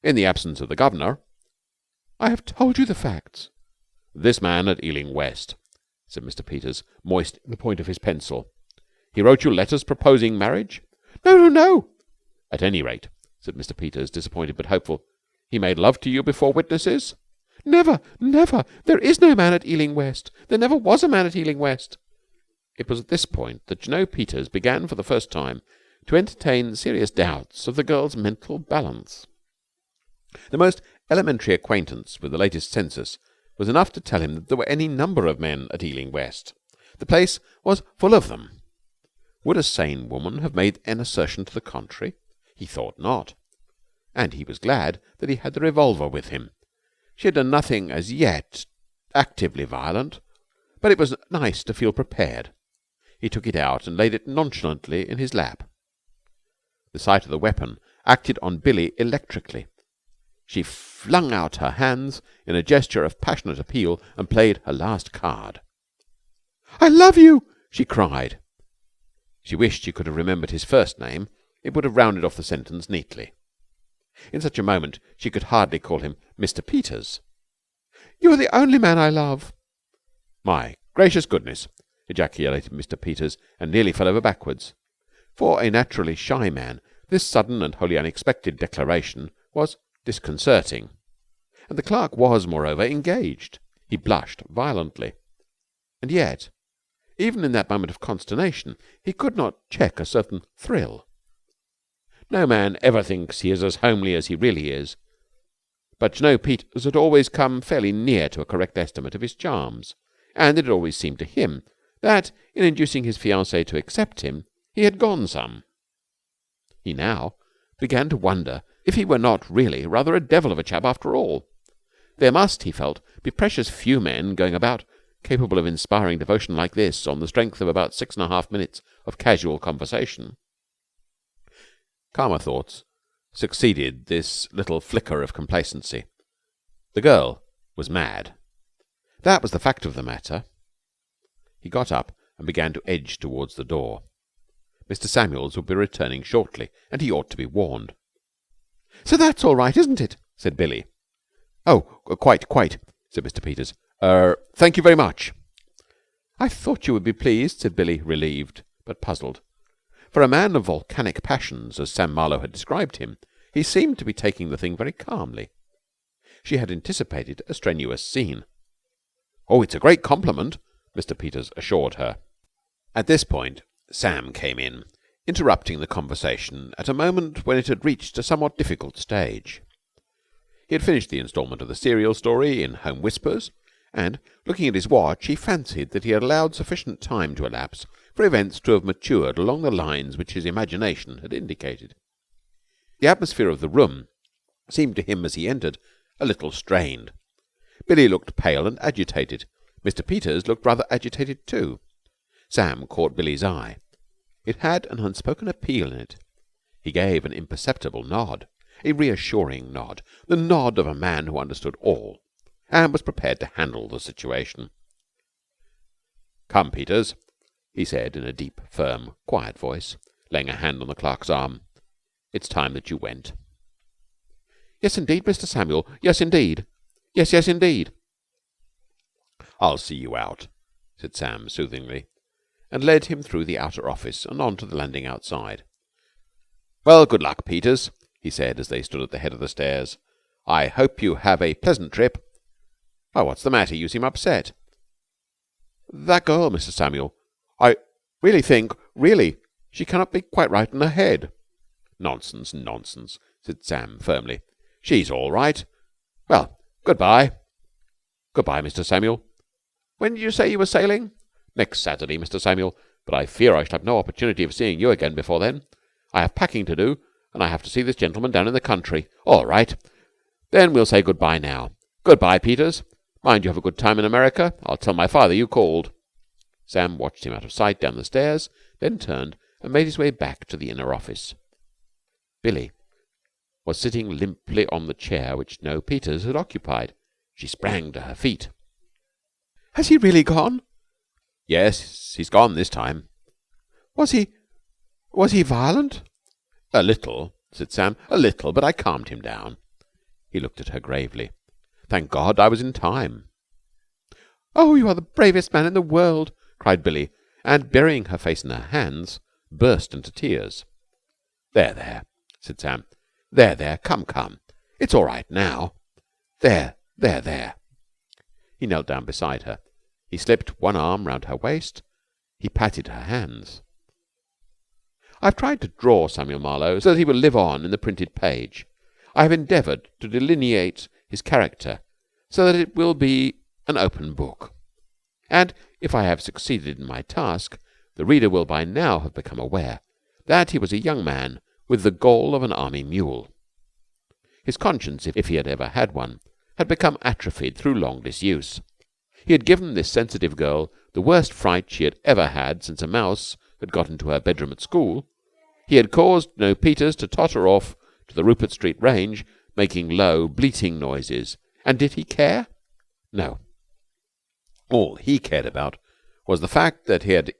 "In the absence of the governor—" "I have told you the facts." "This man at Ealing West," said Mr. Peters, moistening the point of his pencil. "He wrote you letters proposing marriage?" "No, no, no." "At any rate," said Mr. Peters, disappointed but hopeful, "he made love to you before witnesses?" "Never, never. There is no man at Ealing West. There never was a man at Ealing West." It was at this point that Jno. Peters began for the first time to entertain serious doubts of the girl's mental balance. The most elementary acquaintance with the latest census was enough to tell him that there were any number of men at Ealing West. The place was full of them. Would a sane woman have made an assertion to the contrary? He thought not. And he was glad that he had the revolver with him. She had done nothing as yet actively violent, but it was nice to feel prepared. He took it out and laid it nonchalantly in his lap. The sight of the weapon acted on Billie electrically. She flung out her hands in a gesture of passionate appeal and played her last card. "I love you!" she cried. She wished she could have remembered his first name. It would have rounded off the sentence neatly. In such a moment she could hardly call him Mr. Peters. "You are the only man I love." "My gracious goodness!" ejaculated Mr. Peters, and nearly fell over backwards. For a naturally shy man, this sudden and wholly unexpected declaration was disconcerting. And the clerk was, moreover, engaged. He blushed violently. And yet, even in that moment of consternation, he could not check a certain thrill. No man ever thinks he is as homely as he really is, but Jno. Peters had always come fairly near to a correct estimate of his charms, and it had always seemed to him that, in inducing his fiancée to accept him, he had gone some. He now began to wonder if he were not really rather a devil of a chap after all. There must, he felt, be precious few men going about capable of inspiring devotion like this on the strength of about 6.5 minutes of casual conversation. Calmer thoughts succeeded this little flicker of complacency. The girl was mad. That was the fact of the matter. He got up and began to edge towards the door. Mr. Samuels would be returning shortly, and he ought to be warned. "So that's all right, isn't it?" said Billie. "Oh, quite," said Mr. Peters. Thank you very much." "I thought you would be pleased," said Billie, relieved, but puzzled. For a man of volcanic passions, as Sam Marlowe had described him, he seemed to be taking the thing very calmly. She had anticipated a strenuous scene. "Oh, it's a great compliment," Mr. Peters assured her. At this point Sam came in, interrupting the conversation at a moment when it had reached a somewhat difficult stage. He had finished the instalment of the serial story in Home Whispers, and, looking at his watch, he fancied that he had allowed sufficient time to elapse for events to have matured along the lines which his imagination had indicated. The atmosphere of the room seemed to him as he entered a little strained. Billie looked pale and agitated. Mr. Peters looked rather agitated too. Sam caught Billie's eye. It had an unspoken appeal in it. He gave an imperceptible nod, a reassuring nod, the nod of a man who understood all and was prepared to handle the situation. "Come, Peters," he said in a deep, firm, quiet voice, laying a hand on the clerk's arm. "It's time that you went." "Yes, indeed, Mr. Samuel. Yes, indeed. Yes, indeed." "I'll see you out," said Sam soothingly, and led him through the outer office and on to the landing outside. Well, good luck, Peters, he said as they stood at the head of the stairs. I hope you have a pleasant trip. Oh, what's the matter? You seem upset. That girl, Mr. Samuel. I really think, she cannot be quite right in her head. Nonsense, nonsense, said Sam firmly. She's all right. Well, good-bye. Good-bye, Mr. Samuel. When did you say you were sailing? Next Saturday, Mr. Samuel. But I fear I shall have no opportunity of seeing you again before then. I have packing to do, and I have to see this gentleman down in the country. All right. Then we'll say good-bye now. Good-bye, Peters. Mind you have a good time in America. I'll tell my father you called. Sam watched him out of sight down the stairs, then turned and made his way back to the inner office. Billie was sitting limply on the chair which no Peters had occupied. She sprang to her feet. Has he really gone? Yes, he's gone this time. Was he violent? A little, said Sam. A little, but I calmed him down. He looked at her gravely. Thank God I was in time. Oh, you are the bravest man in the world, cried Billie, and, burying her face in her hands, burst into tears. There, said Sam. There, come. It's all right now. There. He knelt down beside her. He slipped one arm round her waist. He patted her hands. I've tried to draw Samuel Marlowe so that he will live on in the printed page. I have endeavoured to delineate his character so that it will be an open book. And if I have succeeded in my task, the reader will by now have become aware that he was a young man with the gall of an army mule. His conscience, if he had ever had one, had become atrophied through long disuse. He had given this sensitive girl the worst fright she had ever had since a mouse had got into her bedroom at school. He had caused no Peters to totter off to the Rupert Street range, making low, bleating noises. And did he care? No. All he cared about was the fact that he had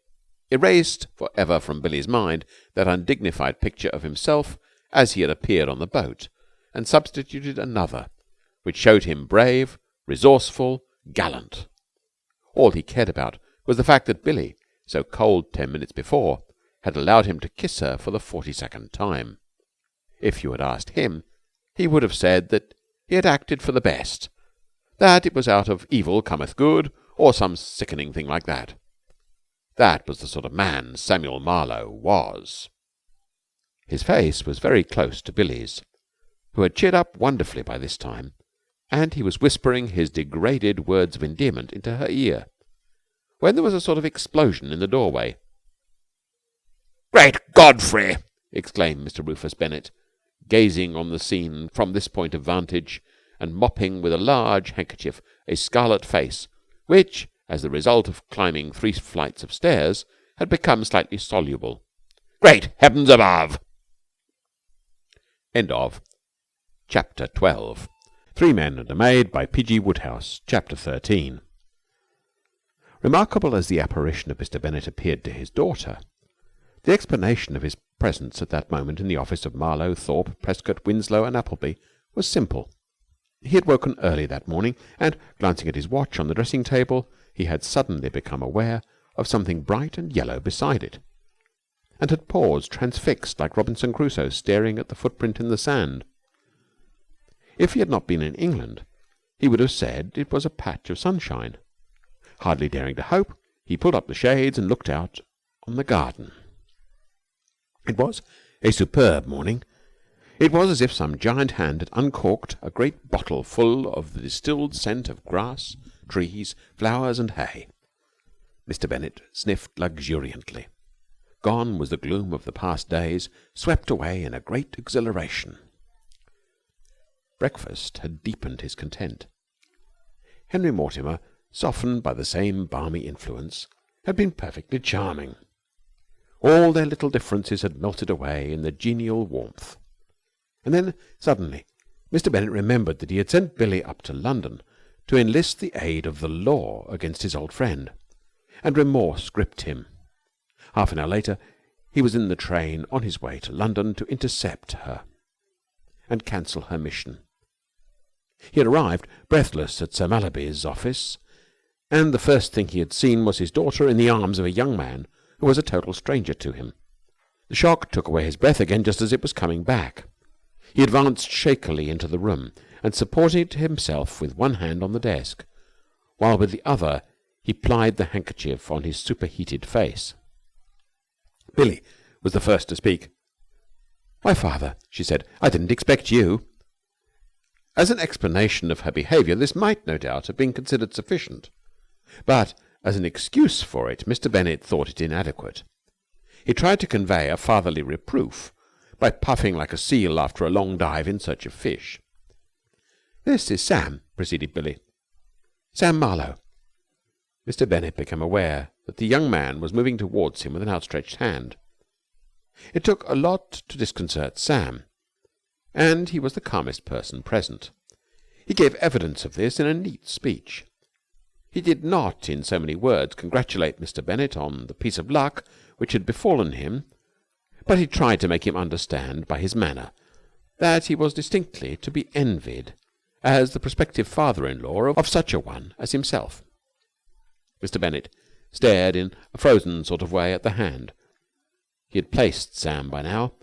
erased for ever from Billie's mind that undignified picture of himself as he had appeared on the boat, and substituted another which showed him brave, resourceful, gallant. All he cared about was the fact that Billie, so cold 10 minutes before, had allowed him to kiss her for the 42nd time. If you had asked him, he would have said that he had acted for the best, that it was out of evil cometh good, or some sickening thing like that. That was the sort of man Samuel Marlowe was. His face was very close to Billie's, who had cheered up wonderfully by this time, and he was whispering his degraded words of endearment into her ear, when there was a sort of explosion in the doorway. "Great Godfrey!" exclaimed Mr. Rufus Bennet, gazing on the scene from this point of vantage, and mopping with a large handkerchief a scarlet face which, as the result of climbing 3 flights of stairs, had become slightly soluble. "Great heavens above!" End of Chapter 12. 3 Men and a Maid by P.G. Wodehouse. Chapter 13. Remarkable as the apparition of Mr. Bennet appeared to his daughter, the explanation of his presence at that moment in the office of Marlowe, Thorpe, Prescott, Winslow, and Appleby was simple. He had woken early that morning, and, glancing at his watch on the dressing-table, he had suddenly become aware of something bright and yellow beside it, and had paused transfixed like Robinson Crusoe staring at the footprint in the sand. If he had not been in England, he would have said it was a patch of sunshine. Hardly daring to hope, he pulled up the shades and looked out on the garden. It was a superb morning. It was as if some giant hand had uncorked a great bottle full of the distilled scent of grass, trees, flowers, and hay. Mr. Bennet sniffed luxuriantly. Gone was the gloom of the past days, swept away in a great exhilaration. Breakfast had deepened his content. Henry Mortimer, softened by the same balmy influence, had been perfectly charming. All their little differences had melted away in the genial warmth. And then, suddenly, Mr. Bennet remembered that he had sent Billie up to London to enlist the aid of the law against his old friend, and remorse gripped him. Half an hour later, he was in the train on his way to London to intercept her and cancel her mission. He had arrived breathless at Sir Mallaby's office, and the first thing he had seen was his daughter in the arms of a young man who was a total stranger to him. The shock took away his breath again just as it was coming back. He advanced shakily into the room and supported himself with one hand on the desk, while with the other he plied the handkerchief on his superheated face. Billie was the first to speak. "Why, father," she said, "I didn't expect you." As an explanation of her behaviour, this might, no doubt, have been considered sufficient, but as an excuse for it, Mr. Bennet thought it inadequate. He tried to convey a fatherly reproof by puffing like a seal after a long dive in search of fish. "This is Sam," proceeded Billie. "Sam Marlowe." Mr. Bennet became aware that the young man was moving towards him with an outstretched hand. It took a lot to disconcert Sam, and he was the calmest person present. He gave evidence of this in a neat speech. He did not, in so many words, congratulate Mr. Bennet on the piece of luck which had befallen him, but he tried to make him understand by his manner that he was distinctly to be envied as the prospective father-in-law of such a one as himself. Mr. Bennet stared in a frozen sort of way at the hand. He had placed Sam by now.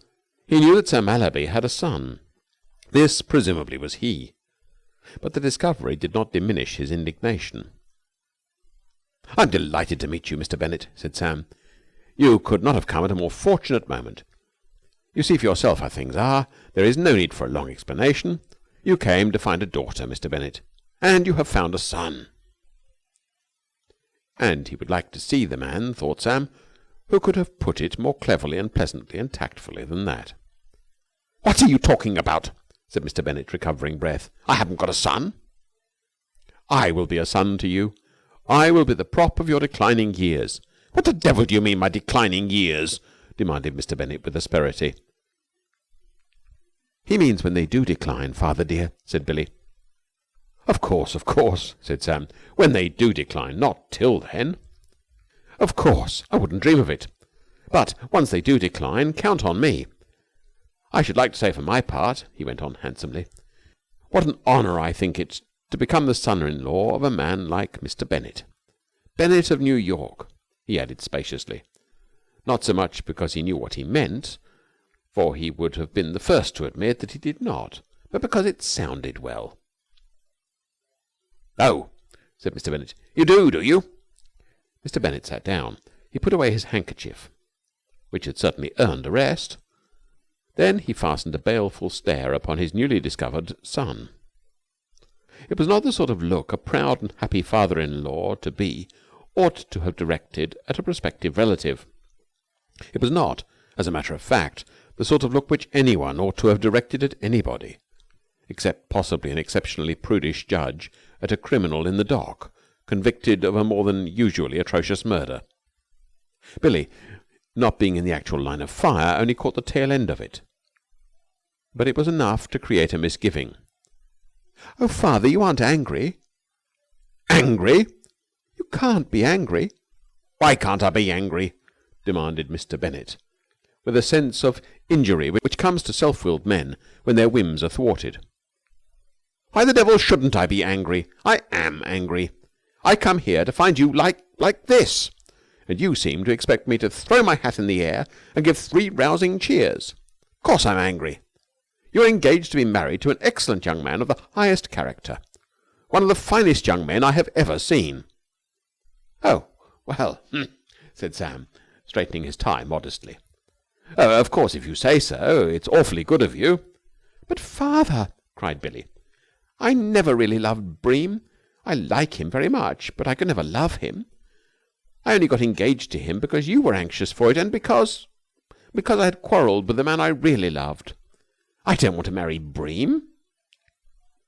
He knew that Sir Mallaby had a son. This presumably was he. But the discovery did not diminish his indignation. "I'm delighted to meet you, Mr. Bennet," said Sam. "You could not have come at a more fortunate moment. You see for yourself how things are. There is no need for a long explanation. You came to find a daughter, Mr. Bennet, and you have found a son." And he would like to see the man, thought Sam, who could have put it more cleverly and pleasantly and tactfully than that. "What are you talking about?" said Mr. Bennet, recovering breath. "I haven't got a son." "I will be a son to you. I will be the prop of your declining years." "What the devil do you mean by declining years?" demanded Mr. Bennet with asperity. "He means when they do decline, father dear," said Billie. Of course," said Sam. "When they do decline, not till then." "Of course. I wouldn't dream of it. But once they do decline, count on me. I should like to say for my part," he went on handsomely, "what an honour I think it to become the son-in-law of a man like Mr. Bennet. Bennet of New York," he added spaciously, not so much because he knew what he meant, for he would have been the first to admit that he did not, but because it sounded well. "Oh," said Mr. Bennet. "You do you?" Mr. Bennet sat down. He put away his handkerchief, which had certainly earned a rest. Then he fastened a baleful stare upon his newly discovered son. It was not the sort of look a proud and happy father-in-law to be ought to have directed at a prospective relative. It was not, as a matter of fact, the sort of look which anyone ought to have directed at anybody, except possibly an exceptionally prudish judge at a criminal in the dock, convicted of a more than usually atrocious murder. Billie, not being in the actual line of fire, only caught the tail end of it. But it was enough to create a misgiving. "Oh, father, you aren't angry?" "Angry? "You can't be angry." "Why can't I be angry?" demanded Mr. Bennet, with a sense of injury which comes to self-willed men when their whims are thwarted. "Why the devil shouldn't I be angry? I am angry. I come here to find you like this, and you seem to expect me to throw my hat in the air and give 3 rousing cheers. Of course I'm angry. You're engaged to be married to an excellent young man of the highest character, one of the finest young men I have ever seen." "Oh, well," said Sam, straightening his tie modestly. "Of course, if you say so, it's awfully good of you." "But, father," cried Billie, "I never really loved Bream. I like him very much, but I could never love him. I only got engaged to him because you were anxious for it, and because I had quarrelled with the man I really loved. I don't want to marry Bream."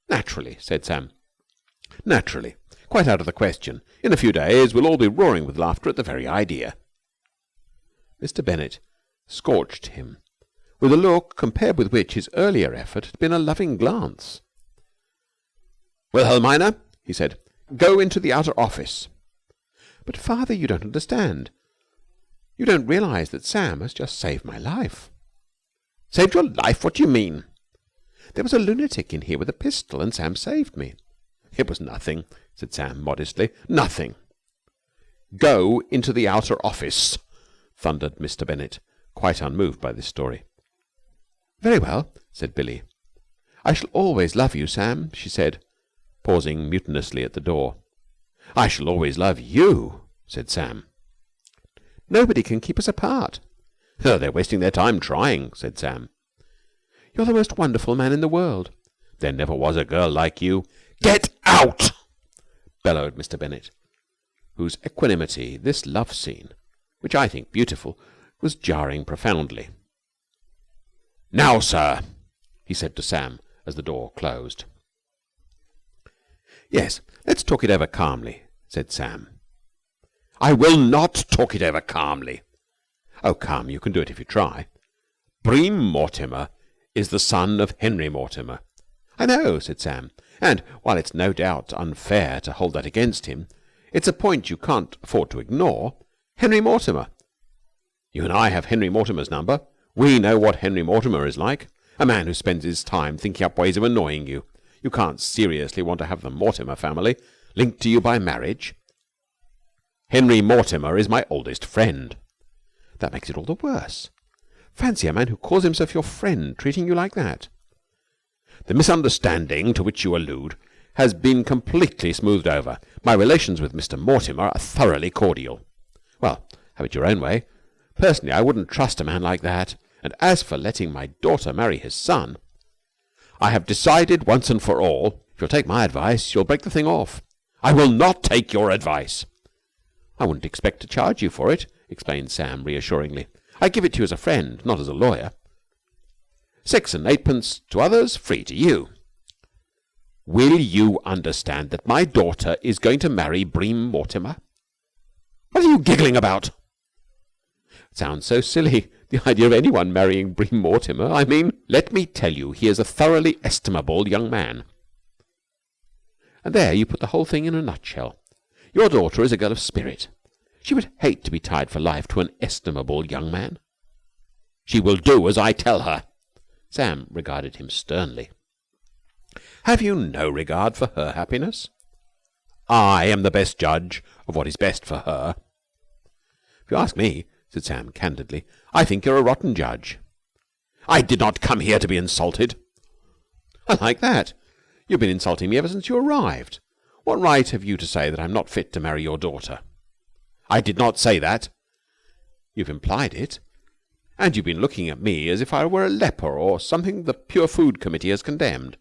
"Naturally," said Sam. "Naturally. Quite out of the question. In a few days we'll all be roaring with laughter at the very idea." Mr. Bennet scorched him with a look compared with which his earlier effort had been a loving glance. "Wilhelmina," he said, "go into the outer office." "But, father, you don't understand. You don't realize that Sam has just saved my life." "Saved your life? What do you mean?" "There was a lunatic in here with a pistol, and Sam saved me." "It was nothing," said Sam modestly. "Nothing." "Go into the outer office," thundered Mr. Bennet, quite unmoved by this story. "Very well," said Billie. "I shall always love you, Sam," she said, pausing mutinously at the door. "I shall always love you," said Sam. "Nobody can keep us apart." "Oh, they're wasting their time trying," said Sam. "You're the most wonderful man in the world." "There never was a girl like you." "Get out!" bellowed Mr. Bennet, whose equanimity this love scene, which I think beautiful, was jarring profoundly. "Now, sir," he said to Sam as the door closed. "Yes, let's talk it over calmly," said Sam. "I will not talk it over calmly." "Oh, come, you can do it if you try." "Bream Mortimer is the son of Henry Mortimer." "I know," said Sam, "and while it's no doubt unfair to hold that against him, it's a point you can't afford to ignore. Henry Mortimer. You and I have Henry Mortimer's number. We know what Henry Mortimer is like. A man who spends his time thinking up ways of annoying you. You can't seriously want to have the Mortimer family linked to you by marriage." "Henry Mortimer is my oldest friend." "That makes it all the worse. Fancy a man who calls himself your friend treating you like that." "The misunderstanding to which you allude has been completely smoothed over. My relations with Mr. Mortimer are thoroughly cordial." "Well, have it your own way. Personally, I wouldn't trust a man like that. And as for letting my daughter marry his son, "I have decided once and for all." "If you'll take my advice, you'll break the thing off." "I will not take your advice." "I wouldn't expect to charge you for it," explained Sam reassuringly. "I give it to you as a friend, not as a lawyer. 6 and 8pence to others, free to you." "Will you understand that my daughter is going to marry Bream Mortimer?" "What are you giggling about?" "It sounds so silly, the idea of anyone marrying Bream Mortimer. I mean, let me tell you, he is a thoroughly estimable young man." And there you put the whole thing in a nutshell. Your daughter is a girl of spirit. She would hate to be tied for life to an estimable young man." "She will do as I tell her." Sam regarded him sternly. "Have you no regard for her happiness?" "I am the best judge of what is best for her." "If you ask me," said Sam candidly, "I think you're a rotten judge." "I did not come here to be insulted." "I like that. You've been insulting me ever since you arrived. What right have you to say that I'm not fit to marry your daughter?" "I did not say that." "You've implied it. And you've been looking at me as if I were a leper or something the Pure Food Committee has condemned."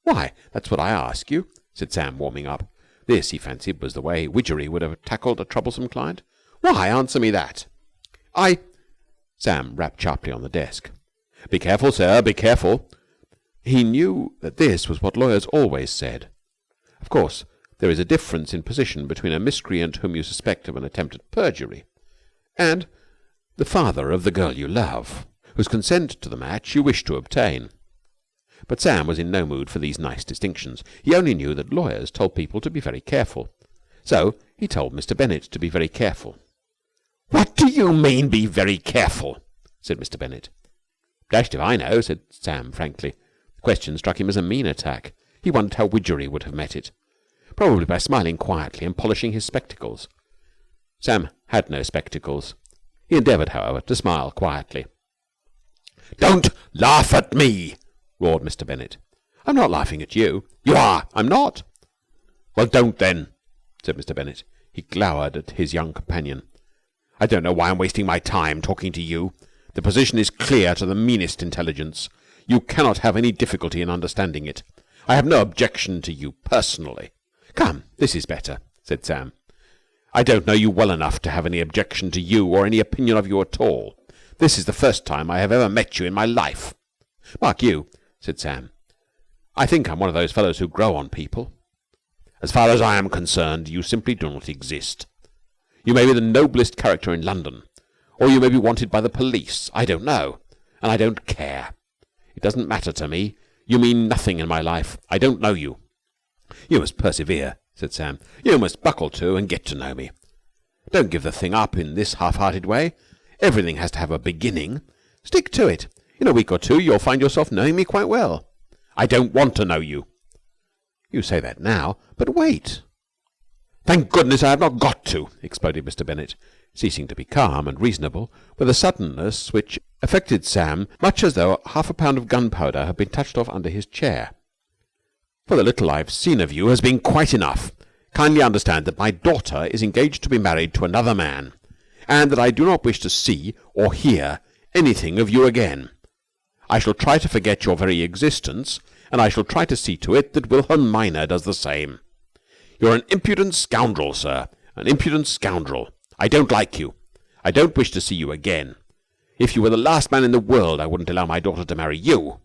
"Why, that's what I ask you," said Sam, warming up. This, he fancied, was the way Widgery would have tackled a troublesome client. "Why, answer me that." Sam rapped sharply on the desk. "Be careful, sir, be careful." He knew that this was what lawyers always said. Of course, there is a difference in position between a miscreant whom you suspect of an attempt at perjury and the father of the girl you love, whose consent to the match you wish to obtain. But Sam was in no mood for these nice distinctions. He only knew that lawyers told people to be very careful. So he told Mr. Bennet to be very careful. "What do you mean, be very careful?" said Mr. Bennet. "Dashed if I know," said Sam frankly. The question struck him as a mean attack. He wondered how Widgery would have met it. Probably by smiling quietly and polishing his spectacles. Sam had no spectacles. He endeavoured, however, to smile quietly. "Don't laugh at me!" roared Mr. Bennet. "I'm not laughing at you." "You are." "I'm not." "Well, don't then," said Mr. Bennet. He glowered at his young companion. "I don't know why I'm wasting my time talking to you. The position is clear to the meanest intelligence. You cannot have any difficulty in understanding it. I have no objection to you personally." "Come, this is better," said Sam. "I don't know you well enough to have any objection to you or any opinion of you at all. This is the first time I have ever met you in my life." "Mark you," said Sam. "I think I'm one of those fellows who grow on people." "As far as I am concerned, you simply do not exist. You may be the noblest character in London, or you may be wanted by the police. I don't know, and I don't care. It doesn't matter to me. You mean nothing in my life. I don't know you." "You must persevere," said Sam. "You must buckle to and get to know me. Don't give the thing up in this half-hearted way. Everything has to have a beginning. Stick to it. In a week or two you'll find yourself knowing me quite well." "I don't want to know you." "You say that now, but wait." "Thank goodness I have not got to," exploded Mr. Bennet. ceasing to be calm and reasonable with a suddenness which affected Sam much as though half a pound of gunpowder had been touched off under his chair. "For the little I've seen of you has been quite enough. Kindly understand that my daughter is engaged to be married to another man, and that I do not wish to see or hear anything of you again. I shall try to forget your very existence, and I shall try to see to it that Wilhelmina does the same. You're an impudent scoundrel, sir, an impudent scoundrel. I don't like you. I don't wish to see you again. If you were the last man in the world, I wouldn't allow my daughter to marry you.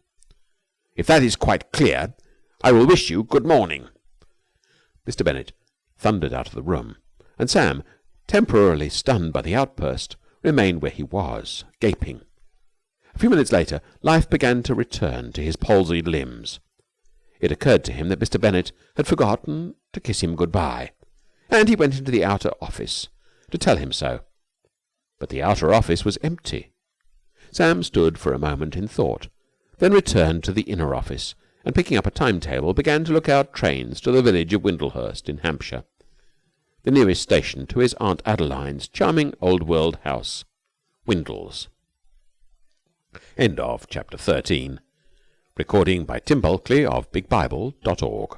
If that is quite clear, I will wish you good morning." Mr. Bennet thundered out of the room, and Sam, temporarily stunned by the outburst, remained where he was, gaping. A few minutes later, life began to return to his palsied limbs. It occurred to him that Mr. Bennet had forgotten to kiss him good-bye, and he went into the outer office to tell him so. But the outer office was empty. Sam stood for a moment in thought, then returned to the inner office, and picking up a timetable, began to look out trains to the village of Windlehurst in Hampshire, the nearest station to his Aunt Adeline's charming old-world house, Windles. End of Chapter 13. Recording by Tim Bulkley of BigBible.org.